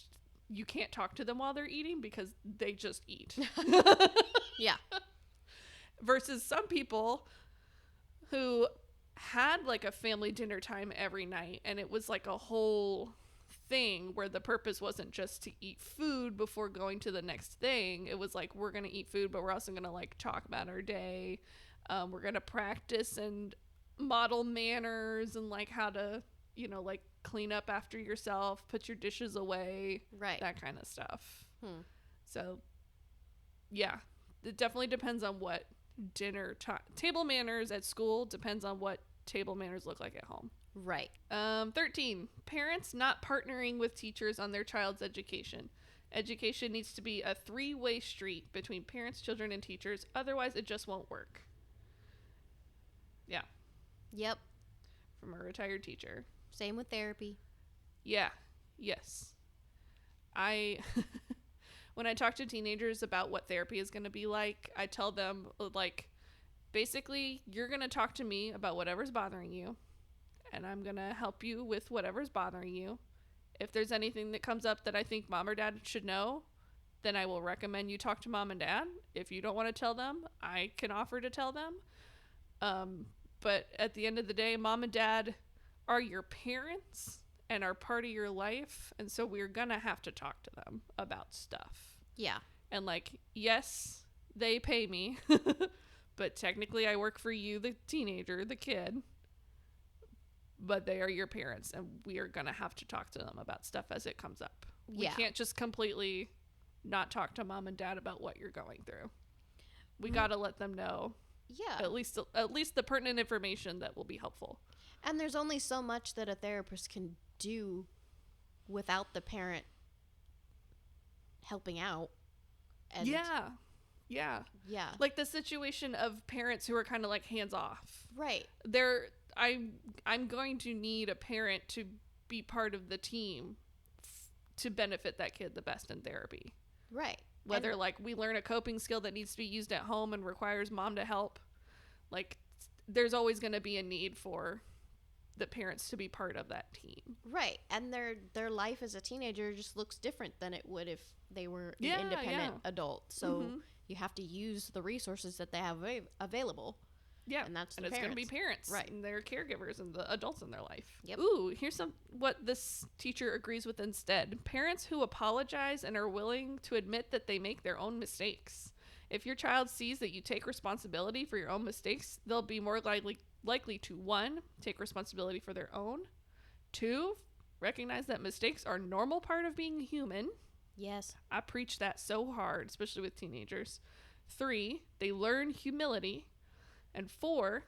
you can't talk to them while they're eating because they just eat. Yeah. Versus some people who had like a family dinner time every night, and it was like a whole thing where the purpose wasn't just to eat food before going to the next thing. It was like, we're going to eat food, but we're also going to like talk about our day. We're going to practice and model manners and like how to, like clean up after yourself, put your dishes away, right, that kind of stuff. So yeah, it definitely depends on what table manners at school depends on what table manners look like at home. Right. 13, parents not partnering with teachers on their child's education. Education needs to be a 3-way street between parents, children, and teachers. Otherwise, it just won't work. Yeah. Yep. From a retired teacher. Same with therapy. Yeah. Yes. When when I talk to teenagers about what therapy is going to be like, I tell them, like, basically, you're going to talk to me about whatever's bothering you, and I'm going to help you with whatever's bothering you. If there's anything that comes up that I think mom or dad should know, then I will recommend you talk to mom and dad. If you don't want to tell them, I can offer to tell them. But at the end of the day, mom and dad are your parents and are part of your life. And so we're going to have to talk to them about stuff. Yeah. And like, yes, they pay me, but technically I work for you, the teenager, the kid. But they are your parents, and we are going to have to talk to them about stuff as it comes up. We can't just completely not talk to mom and dad about what you're going through. We got to let them know. Yeah. At least the pertinent information that will be helpful. And there's only so much that a therapist can do without the parent helping out. And Yeah. Yeah. Like the situation of parents who are kind of like hands off. Right. I'm going to need a parent to be part of the team to benefit that kid the best in therapy. Right. Whether like we learn a coping skill that needs to be used at home and requires mom to help, like there's always going to be a need for the parents to be part of that team. Right. And their life as a teenager just looks different than it would if they were an independent adult. So you have to use the resources that they have available. Yeah, and that's it's going to be parents, right? And their caregivers and the adults in their life. Yep. Ooh, here's what this teacher agrees with instead: parents who apologize and are willing to admit that they make their own mistakes. If your child sees that you take responsibility for your own mistakes, they'll be more likely to 1, take responsibility for their own, 2, recognize that mistakes are a normal part of being human. Yes, I preach that so hard, especially with teenagers. 3, they learn humility. And 4,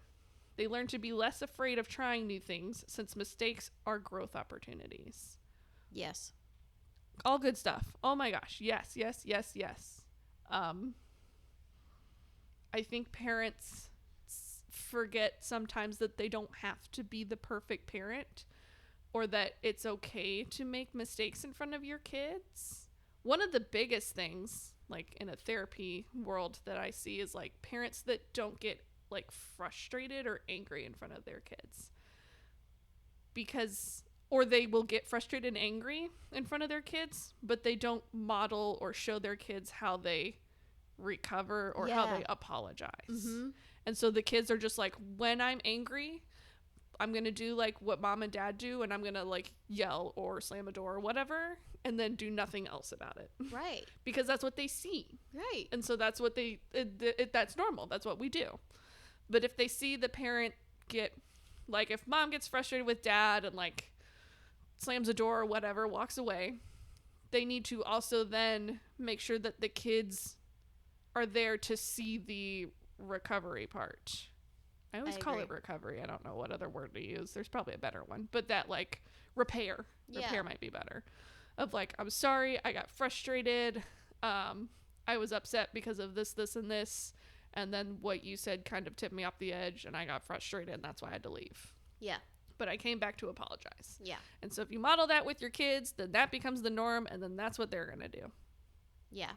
they learn to be less afraid of trying new things since mistakes are growth opportunities. Yes. All good stuff. Oh my gosh. Yes. I think parents forget sometimes that they don't have to be the perfect parent, or that it's okay to make mistakes in front of your kids. One of the biggest things, like in a therapy world, that I see is like parents that don't get like frustrated or angry in front of their kids, or they will get frustrated and angry in front of their kids, but they don't model or show their kids how they recover or how they apologize. Mm-hmm. And so the kids are just like, when I'm angry, I'm going to do like what mom and dad do, and I'm going to like yell or slam a door or whatever, and then do nothing else about it. Right. Because that's what they see. Right. And so that's what that's normal. That's what we do. But if they see the parent if mom gets frustrated with dad and like slams a door or whatever, walks away, they need to also then make sure that the kids are there to see the recovery part. I always call it recovery. I don't know what other word to use. There's probably a better one. But that like repair might be better. Of like, I'm sorry, I got frustrated. I was upset because of this, and this. And then what you said kind of tipped me off the edge, and I got frustrated, and that's why I had to leave. Yeah. But I came back to apologize. Yeah. And so if you model that with your kids, then that becomes the norm, and then that's what they're going to do. Yeah.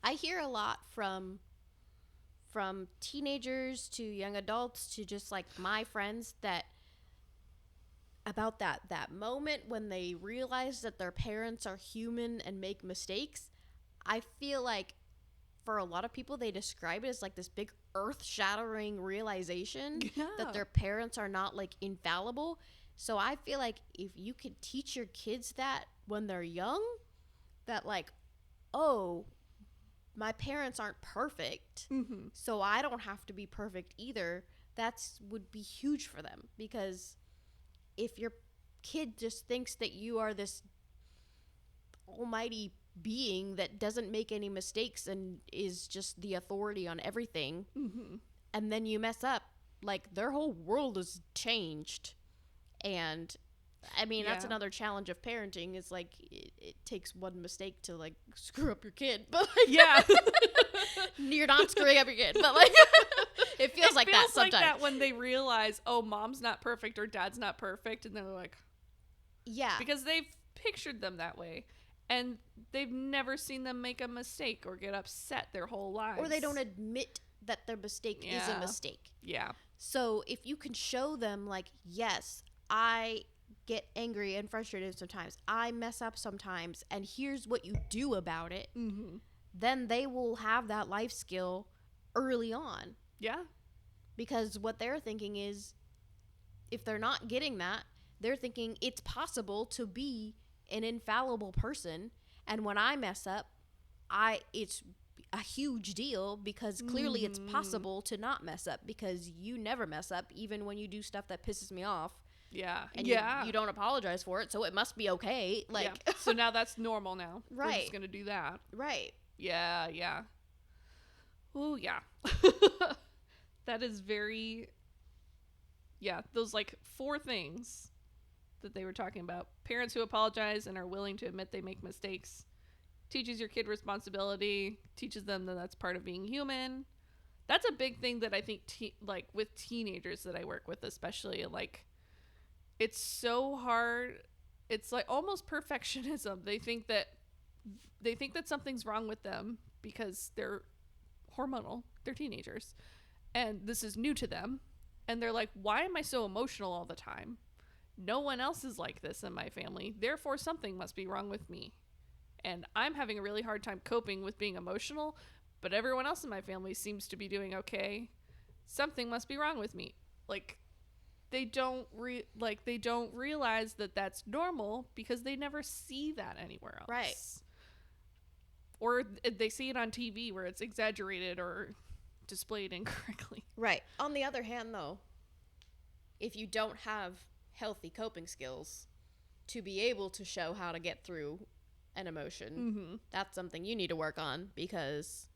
I hear a lot from teenagers to young adults to just like my friends about that moment when they realize that their parents are human and make mistakes. I feel like for a lot of people, they describe it as like this big earth-shattering realization that their parents are not like infallible. So I feel like if you could teach your kids that when they're young, that like, oh, my parents aren't perfect, so I don't have to be perfect either, would be huge for them. Because if your kid just thinks that you are this almighty being that doesn't make any mistakes and is just the authority on everything, and then you mess up, like their whole world is changed. And I mean, that's another challenge of parenting, is like it takes one mistake to like screw up your kid, but like, you're not screwing up your kid, but like it feels like that sometimes. Like that when they realize, oh, mom's not perfect or dad's not perfect, and they're like, because they've pictured them that way. and they've never seen them make a mistake or get upset their whole lives. Or they don't admit that their mistake is a mistake. Yeah. So if you can show them, like, yes, I get angry and frustrated sometimes, I mess up sometimes, and here's what you do about it, then they will have that life skill early on. Yeah. Because what they're thinking is, if they're not getting that, they're thinking it's possible to be an infallible person, and when I mess up, it's a huge deal, because clearly it's possible to not mess up, because you never mess up, even when you do stuff that pisses me off. Yeah. And you don't apologize for it, so it must be okay. Like, yeah. So now that's normal now. Right. We're just going to do that. Right. Yeah, yeah. Oh, yeah. That is very, yeah, those like 4 things that they were talking about. Parents who apologize and are willing to admit they make mistakes. Teaches your kid responsibility. Teaches them that that's part of being human. That's a big thing that I think, like, with teenagers that I work with especially, like, it's so hard. It's like almost perfectionism. They think that something's wrong with them because they're hormonal. They're teenagers. And this is new to them. And they're like, why am I so emotional all the time? No one else is like this in my family. Therefore, something must be wrong with me. And I'm having a really hard time coping with being emotional, but everyone else in my family seems to be doing okay. Something must be wrong with me. Like, they don't realize that that's normal because they never see that anywhere else. Right. Or they see it on TV where it's exaggerated or displayed incorrectly. Right. On the other hand, though, if you don't have healthy coping skills to be able to show how to get through an emotion, that's something you need to work on, because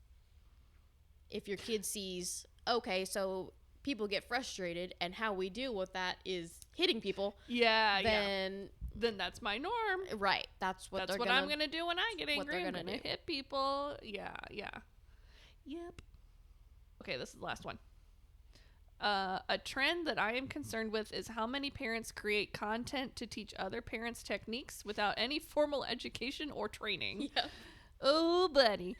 if your kid sees, okay, so people get frustrated and how we deal with that is hitting people, then that's my norm. Right. That's what I'm gonna do when I get angry. I'm gonna do. hit people. Yeah. Yep. Okay, this is the last one. A trend that I am concerned with is how many parents create content to teach other parents techniques without any formal education or training. Yeah. Oh, buddy.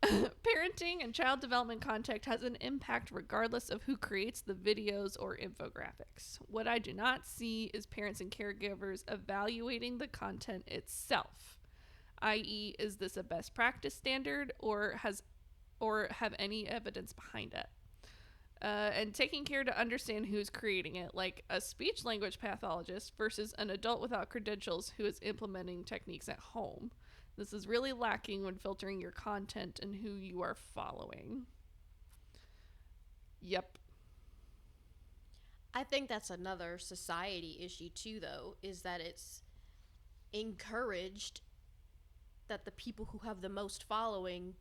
Parenting and child development content has an impact regardless of who creates the videos or infographics. What I do not see is parents and caregivers evaluating the content itself, i.e., is this a best practice standard or have any evidence behind it? And taking care to understand who's creating it, like a speech language pathologist versus an adult without credentials who is implementing techniques at home. This is really lacking when filtering your content and who you are following. Yep. I think that's another society issue too, though, is that it's encouraged that the people who have the most following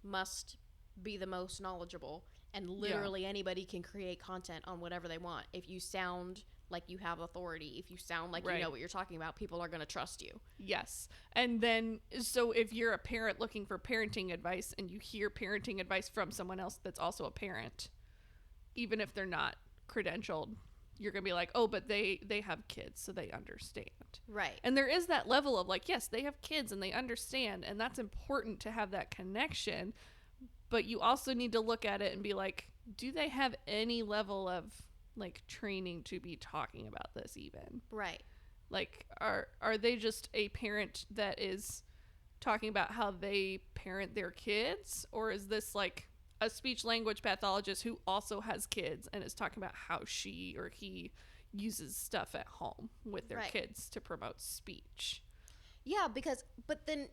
must be the most knowledgeable, and literally anybody can create content on whatever they want. If you sound like you have authority, if you sound like you know what you're talking about, people are going to trust you. Yes. And then, so if you're a parent looking for parenting advice and you hear parenting advice from someone else that's also a parent, even if they're not credentialed, you're going to be like, oh, but they have kids, so they understand. Right. And there is that level of like, yes, they have kids and they understand, and that's important to have that connection. But you also need to look at it and be like, do they have any level of like training to be talking about this even? Right. Like, are they just a parent that is talking about how they parent their kids? Or is this like a speech language pathologist who also has kids and is talking about how she or he uses stuff at home with their kids to promote speech? Yeah, but then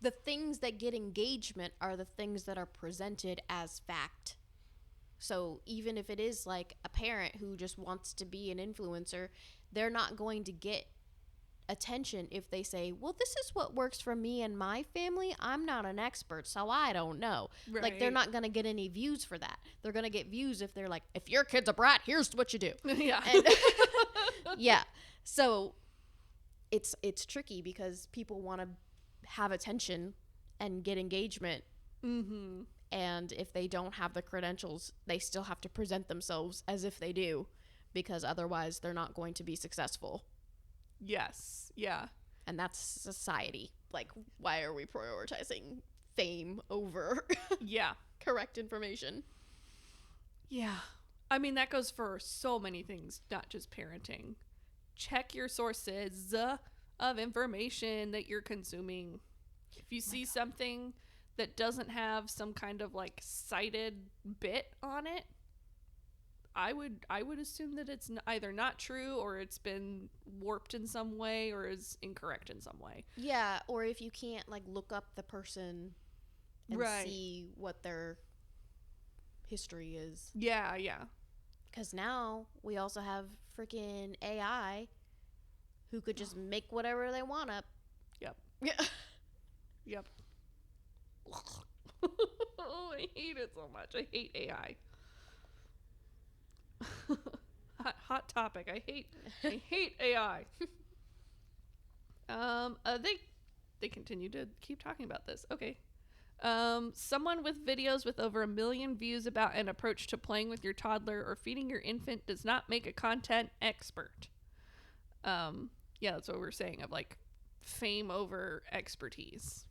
the things that get engagement are the things that are presented as fact. So even if it is like a parent who just wants to be an influencer, they're not going to get attention if they say, well, this is what works for me and my family. I'm not an expert, so I don't know. Right. Like, they're not going to get any views for that. They're going to get views if they're like, if your kid's a brat, here's what you do. Yeah. And yeah. So it's tricky because people want to have attention and get engagement. Mm-hmm. And if they don't have the credentials, they still have to present themselves as if they do, because otherwise they're not going to be successful. Yes. Yeah. And that's society. Like, why are we prioritizing fame over Yeah. correct information? Yeah. I mean, that goes for so many things, not just parenting. Check your sources of information that you're consuming. If you see something that doesn't have some kind of like cited bit on it, I would assume that it's either not true or it's been warped in some way or is incorrect in some way. Yeah, or if you can't like look up the person and see what their history is. Yeah, yeah. Because now we also have freaking AI who could just make whatever they want up. Yep. Yeah. Yep. Oh, I hate it so much. I hate AI. Hot topic. I hate AI. They continue to keep talking about this. Okay. Someone with videos with over 1 million views about an approach to playing with your toddler or feeding your infant does not make a content expert. Yeah, that's what we're saying of like fame over expertise.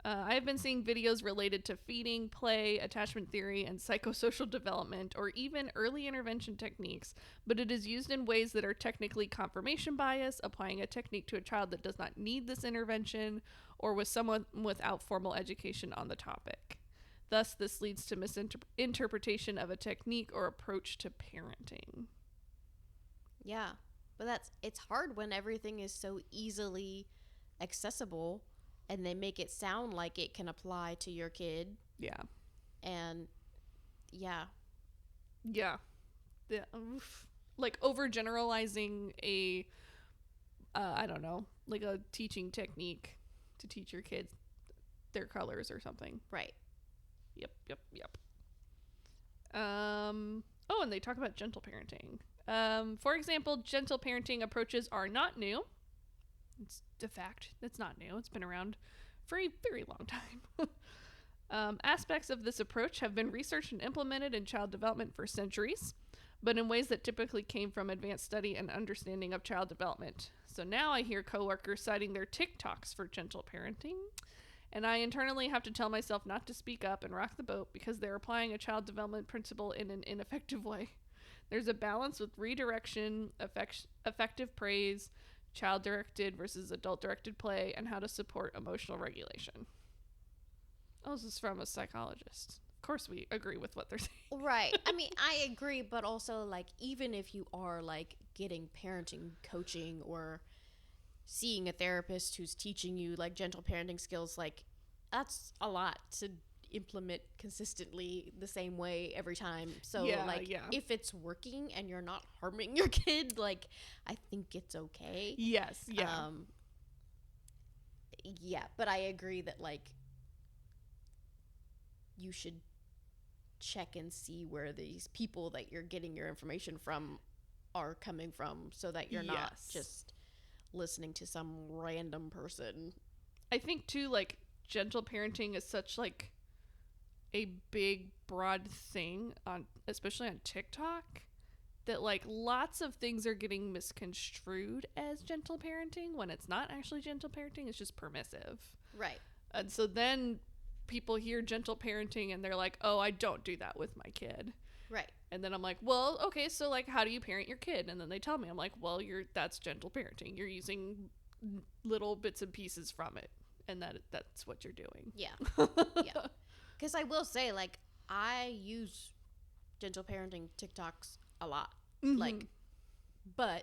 I have been seeing videos related to feeding, play, attachment theory, and psychosocial development, or even early intervention techniques, but it is used in ways that are technically confirmation bias, applying a technique to a child that does not need this intervention, or with someone without formal education on the topic. Thus, this leads to misinterpretation of a technique or approach to parenting. Yeah, but it's hard when everything is so easily accessible. And they make it sound like it can apply to your kid. Yeah. And yeah. Yeah. Like overgeneralizing I don't know, like a teaching technique to teach your kids their colors or something. Right. Yep. Oh, and they talk about gentle parenting. For example, gentle parenting approaches are not new. It's a fact. It's not new. It's been around for a very long time. Aspects of this approach have been researched and implemented in child development for centuries, but in ways that typically came from advanced study and understanding of child development. So now I hear coworkers citing their TikToks for gentle parenting, and I internally have to tell myself not to speak up and rock the boat because they're applying a child development principle in an ineffective way. There's a balance with redirection, effective praise, child-directed versus adult-directed play, and how to support emotional regulation. Oh, this is from a psychologist. Of course we agree with what they're saying. Right. I mean, I agree, but also, like, even if you are, like, getting parenting coaching or seeing a therapist who's teaching you, like, gentle parenting skills, like, that's a lot to implement consistently the same way every time. So if it's working and you're not harming your kid, like, I think it's okay. Yes. Yeah. Yeah, but I agree that, like, you should check and see where these people that you're getting your information from are coming from so that you're not just listening to some random person. I think too, like, gentle parenting is such like a big broad thing especially on TikTok, that like lots of things are getting misconstrued as gentle parenting when it's not actually gentle parenting. It's just permissive. Right. And so then people hear gentle parenting and they're like, oh, I don't do that with my kid. Right. And then I'm like, well, okay, so like how do you parent your kid? And then they tell me, I'm like, well, that's gentle parenting. You're using little bits and pieces from it, and that's what you're doing. Yeah. Yeah. Because I will say, like, I use gentle parenting TikToks a lot. Mm-hmm. Like, but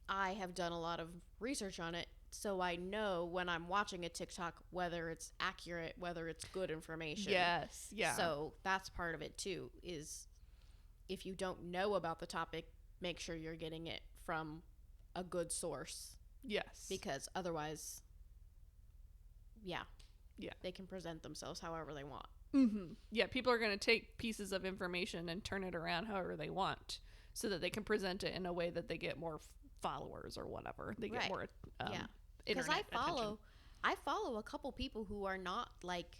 I have done a lot of research on it, so I know when I'm watching a TikTok whether it's accurate, whether it's good information. Yes. Yeah. So that's part of it too, is if you don't know about the topic, make sure you're getting it from a good source. Yes. Because otherwise, they can present themselves however they want. Mm-hmm. Yeah, people are going to take pieces of information and turn it around however they want so that they can present it in a way that they get more followers or whatever. They get more because attention. I follow a couple people who are not like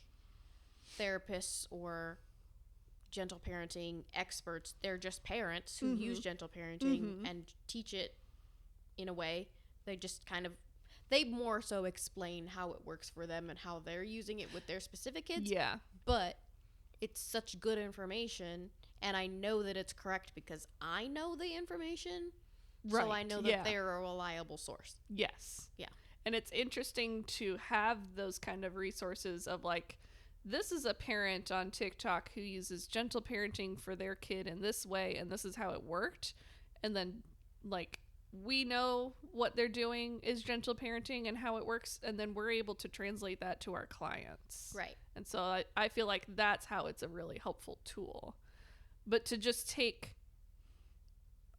therapists or gentle parenting experts. They're just parents who use gentle parenting and teach it in a way. They just kind of, they more so explain how it works for them and how they're using it with their specific kids. Yeah. But it's such good information, and I know that it's correct because I know the information. Right. So I know that they're a reliable source. Yes. Yeah. And it's interesting to have those kind of resources of like, this is a parent on TikTok who uses gentle parenting for their kid in this way, and this is how it worked. And then, like, we know what they're doing is gentle parenting and how it works, and then we're able to translate that to our clients. Right. And so I feel like that's how it's a really helpful tool. But to just take,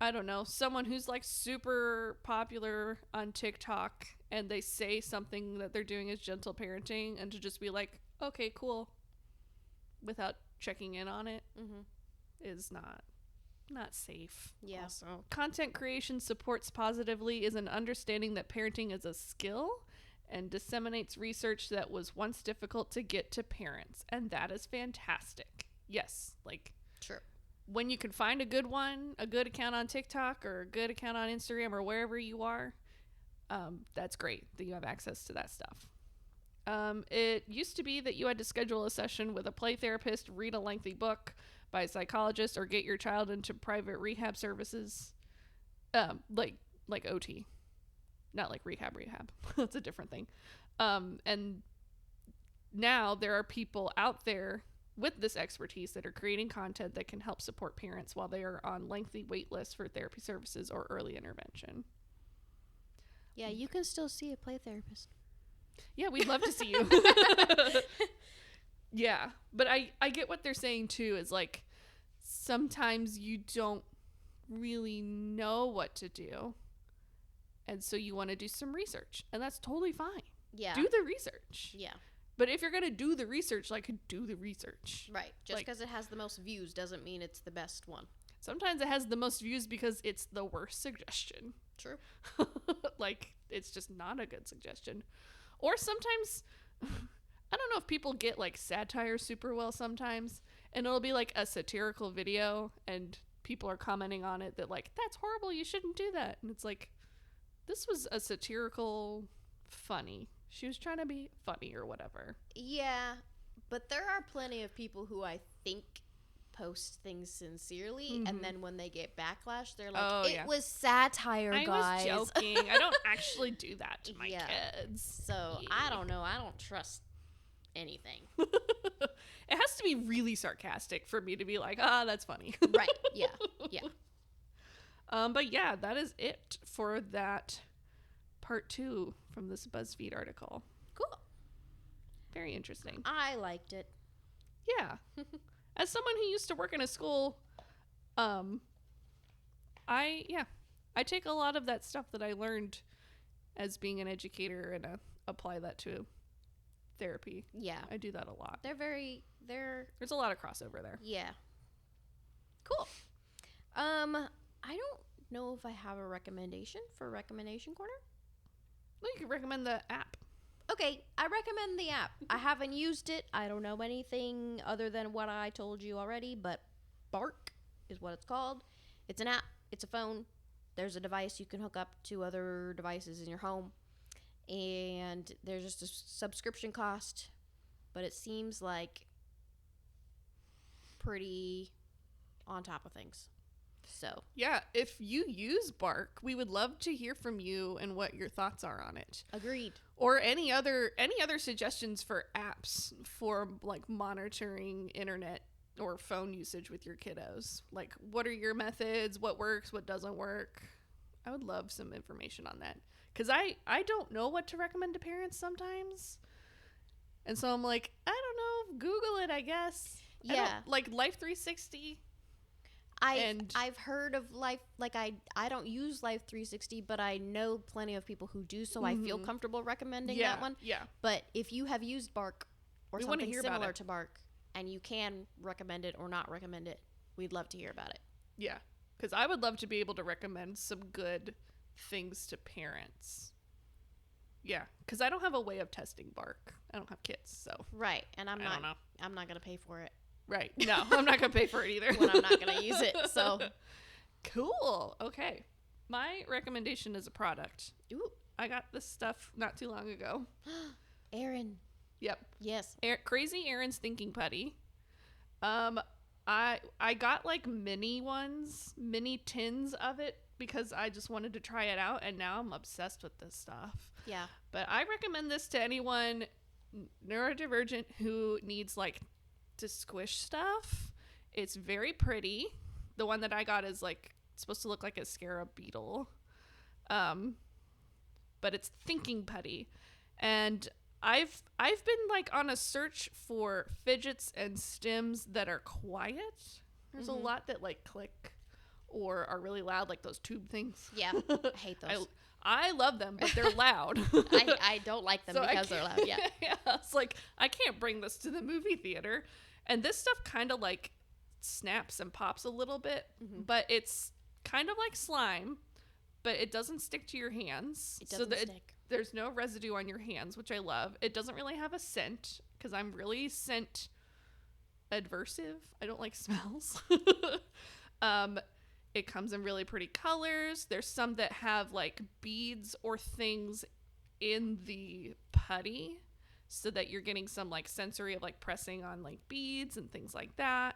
I don't know, someone who's like super popular on TikTok and they say something that they're doing is gentle parenting, and to just be like, okay, cool, without checking in on it, is not safe. Yeah. Also, content creation supports positively is an understanding that parenting is a skill and disseminates research that was once difficult to get to parents, and that is fantastic. Yes, like, sure. When you can find a good one, a good account on TikTok or a good account on Instagram or wherever you are, that's great that you have access to that stuff. It used to be that you had to schedule a session with a play therapist, read a lengthy book by a psychologist, or get your child into private rehab services, like OT, not like rehab. That's a different thing. And now there are people out there with this expertise that are creating content that can help support parents while they are on lengthy wait lists for therapy services or early intervention. Yeah, you can still see a play therapist. Yeah, we'd love to see you. Yeah, but I get what they're saying too, is like sometimes you don't really know what to do, and so you want to do some research, and that's totally fine. Yeah. Do the research. Yeah. But if you're going to do the research, like, do the research. Right. Just like, because it has the most views doesn't mean it's the best one. Sometimes it has the most views because it's the worst suggestion. True. Like, it's just not a good suggestion. Or sometimes, I don't know if people get, like, satire super well sometimes, and it'll be, like, a satirical video, and people are commenting on it that, like, that's horrible, you shouldn't do that. And it's like, this was a satirical funny. She was trying to be funny or whatever. Yeah, but there are plenty of people who I think post things sincerely, and then when they get backlash, they're like, it was satire, guys. I was joking. I don't actually do that to my kids. So, I don't know. I don't trust anything. It has to be really sarcastic for me to be like, that's funny. Right, yeah, yeah. But yeah, that is it for that part 2 from this BuzzFeed article. Cool. Very interesting. I liked it. Yeah. As someone who used to work in a school, I take a lot of that stuff that I learned as being an educator and apply that to therapy. Yeah. I do that a lot. There's a lot of crossover there. Yeah. Cool. I don't know if I have a recommendation for Recommendation Corner. Well, you could recommend the app. Okay, I recommend the app. I haven't used it. I don't know anything other than what I told you already, but Bark is what it's called. It's an app. It's a phone. There's a device you can hook up to other devices in your home. And there's just a subscription cost, but it seems like pretty on top of things. So yeah, if you use Bark, we would love to hear from you and what your thoughts are on it. Agreed. Or any other suggestions for apps for like monitoring internet or phone usage with your kiddos. Like, what are your methods? What works? What doesn't work? I would love some information on that, because I don't know what to recommend to parents sometimes, and so I'm like, I don't know, Google it, I guess. Yeah, like Life 360. I've heard of Life, like I don't use Life 360, but I know plenty of people who do, so I feel comfortable recommending that one. Yeah. But if you have used Bark or we something similar to Bark, and you can recommend it or not recommend it, we'd love to hear about it. Yeah, because I would love to be able to recommend some good things to parents. Yeah, because I don't have a way of testing Bark. I don't have kids, so right, and I'm don't know. gonna pay for it. Right. No, I'm not going to pay for it either. When I'm not going to use it, so. Cool. Okay. My recommendation is a product. Ooh. I got this stuff not too long ago. Aaron. Yep. Yes. Crazy Aaron's thinking putty. I got like mini tins of it because I just wanted to try it out, and now I'm obsessed with this stuff. Yeah. But I recommend this to anyone neurodivergent who needs like to squish stuff. It's very pretty. The one that I got is like supposed to look like a scarab beetle. But it's thinking putty. And I've been like on a search for fidgets and stems that are quiet. There's a lot that like click or are really loud, like those tube things. Yeah. I hate those. I love them, but they're loud. I don't like them So because they're loud. Yeah. Yeah. It's like, I can't bring this to the movie theater. And this stuff kind of like snaps and pops a little bit, but it's kind of like slime, but it doesn't stick to your hands. It doesn't stick. There's no residue on your hands, which I love. It doesn't really have a scent because I'm really scent adversive. I don't like smells. It comes in really pretty colors. There's some that have like beads or things in the putty so that you're getting some like sensory of like pressing on like beads and things like that.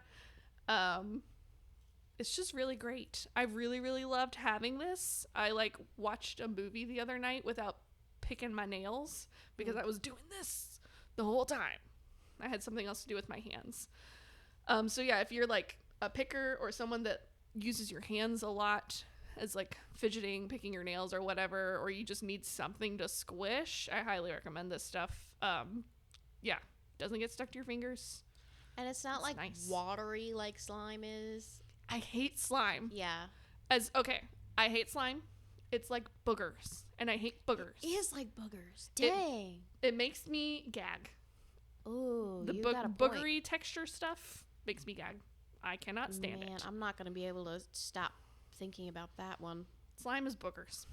It's just really great. I really, really loved having this. I like watched a movie the other night without picking my nails because I was doing this the whole time. I had something else to do with my hands. So yeah, if you're like a picker or someone that uses your hands a lot as like fidgeting, picking your nails or whatever, or you just need something to squish, I highly recommend this stuff. Yeah, doesn't get stuck to your fingers. And it's not like nice. Watery like slime is. I hate slime. Yeah. I hate slime. It's like boogers, and I hate boogers. It is like boogers. Dang. It makes me gag. Ooh, The you got a point. boogery texture stuff makes me gag. I cannot stand it. I'm not going to be able to stop thinking about that one. Slime is boogers.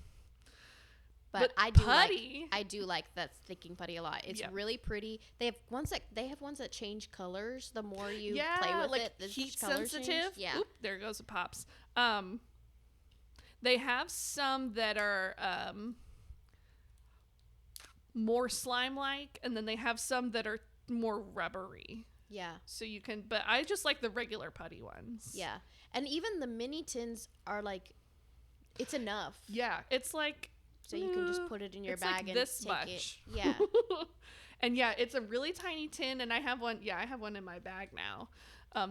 But I do like that thinking putty a lot. It's really pretty. They have ones that change colors the more you play with like it. The heat colors sensitive. change. Yeah. Oop, there goes the pops. They have some that are more slime like, and then they have some that are more rubbery. Yeah. So you can, but I just like the regular putty ones. Yeah. And even the mini tins are like, it's enough. Yeah. It's like, so you can just put it in your bag like and this take much. it. Yeah. And yeah, it's a really tiny tin, and I have one. Yeah, I have one in my bag now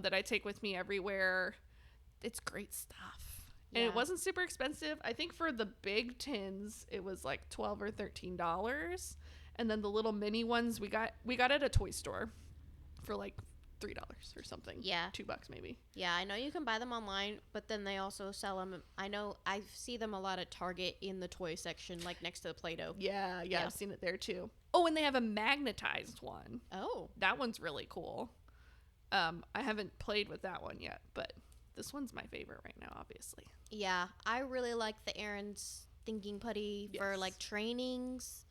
that I take with me everywhere. It's great stuff. Yeah. And it wasn't super expensive. I think for the big tins, it was like $12 or $13. And then the little mini ones we got at a toy store for like $3 or something. Yeah. $2 maybe. Yeah, I know you can buy them online, but then they also sell them. I know I see them a lot at Target in the toy section, like next to the Play-Doh. Yeah, I've seen it there too. Oh, and they have a magnetized one. Oh. That one's really cool. I haven't played with that one yet, but this one's my favorite right now, obviously. Yeah, I really like the Aaron's thinking putty for like trainings.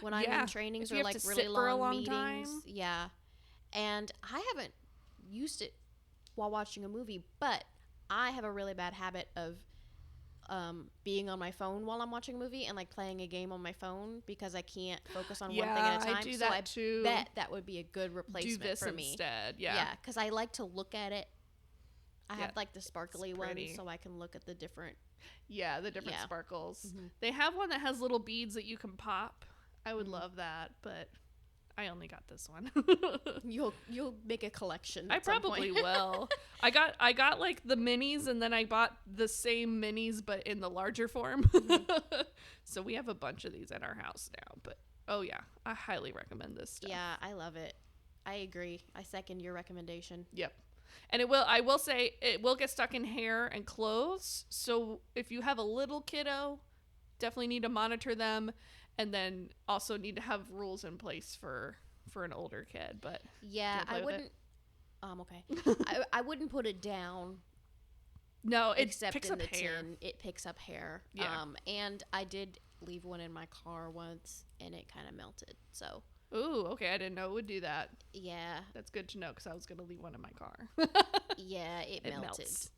When I'm in trainings or like really long meetings. Time. Yeah. And I haven't used it while watching a movie, but I have a really bad habit of being on my phone while I'm watching a movie and like playing a game on my phone because I can't focus on one thing at a time. I do that too. Bet that would be a good replacement do this for me. Instead. Yeah. Yeah, because I like to look at it. I have like the sparkly ones so I can look at the different. Yeah, the different sparkles. Mm-hmm. They have one that has little beads that you can pop. I would love that, but I only got this one. You'll make a collection. I probably will. I got like the minis, and then I bought the same minis but in the larger form. So we have a bunch of these at our house now. But oh yeah, I highly recommend this stuff. Yeah, I love it. I agree. I second your recommendation. Yep. And I will say it will get stuck in hair and clothes. So if you have a little kiddo, definitely need to monitor them. And then also need to have rules in place for an older kid. But yeah, I wouldn't. Okay. I wouldn't put it down. No, it except picks in up the hair. tin, it picks up hair. Yeah. And I did leave one in my car once, and it kind of melted. So. Ooh, okay. I didn't know it would do that. Yeah. That's good to know because I was gonna leave one in my car. Yeah, it melted. Melts.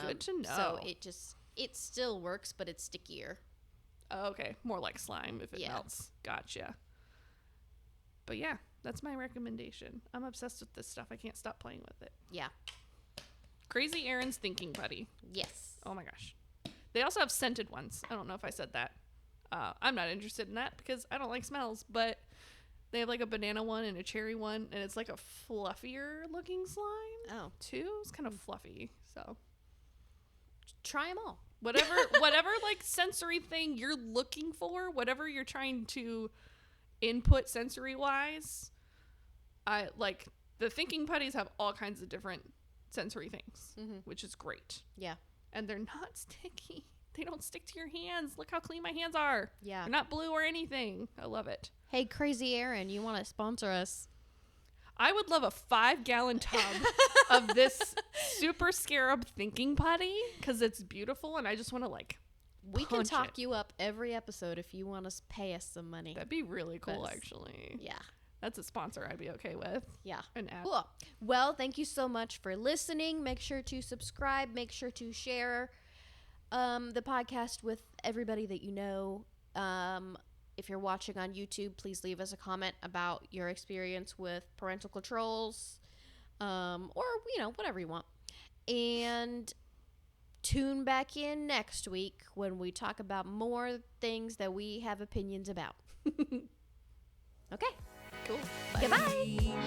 Good to know. So it just It still works, but it's stickier. Oh, okay. More like slime if it melts. Gotcha. But yeah, that's my recommendation. I'm obsessed with this stuff. I can't stop playing with it. Yeah. Crazy Aaron's Thinking Putty. Yes. Oh my gosh. They also have scented ones. I don't know if I said that. I'm not interested in that because I don't like smells, but they have like a banana one and a cherry one, and it's like a fluffier looking slime. Oh. Too. It's kind of fluffy. So try them all. Whatever like sensory thing you're looking for, whatever you're trying to input sensory wise, I like the thinking putties have all kinds of different sensory things, which is great. Yeah. And they're not sticky. They don't stick to your hands. Look how clean my hands are. Yeah. They're not blue or anything. I love it. Hey, Crazy Aaron, you want to sponsor us? I would love a 5-gallon tub of this super scarab thinking putty because it's beautiful and I just want to like we can talk it. You up every episode if you want to pay us some money. That'd be really cool, actually. Yeah. That's a sponsor I'd be okay with. Yeah. An ad. Cool. Well, thank you so much for listening. Make sure to subscribe. Make sure to share the podcast with everybody that you know. If you're watching on YouTube, please leave us a comment about your experience with parental controls, or, whatever you want. And tune back in next week when we talk about more things that we have opinions about. Okay. Cool. Goodbye.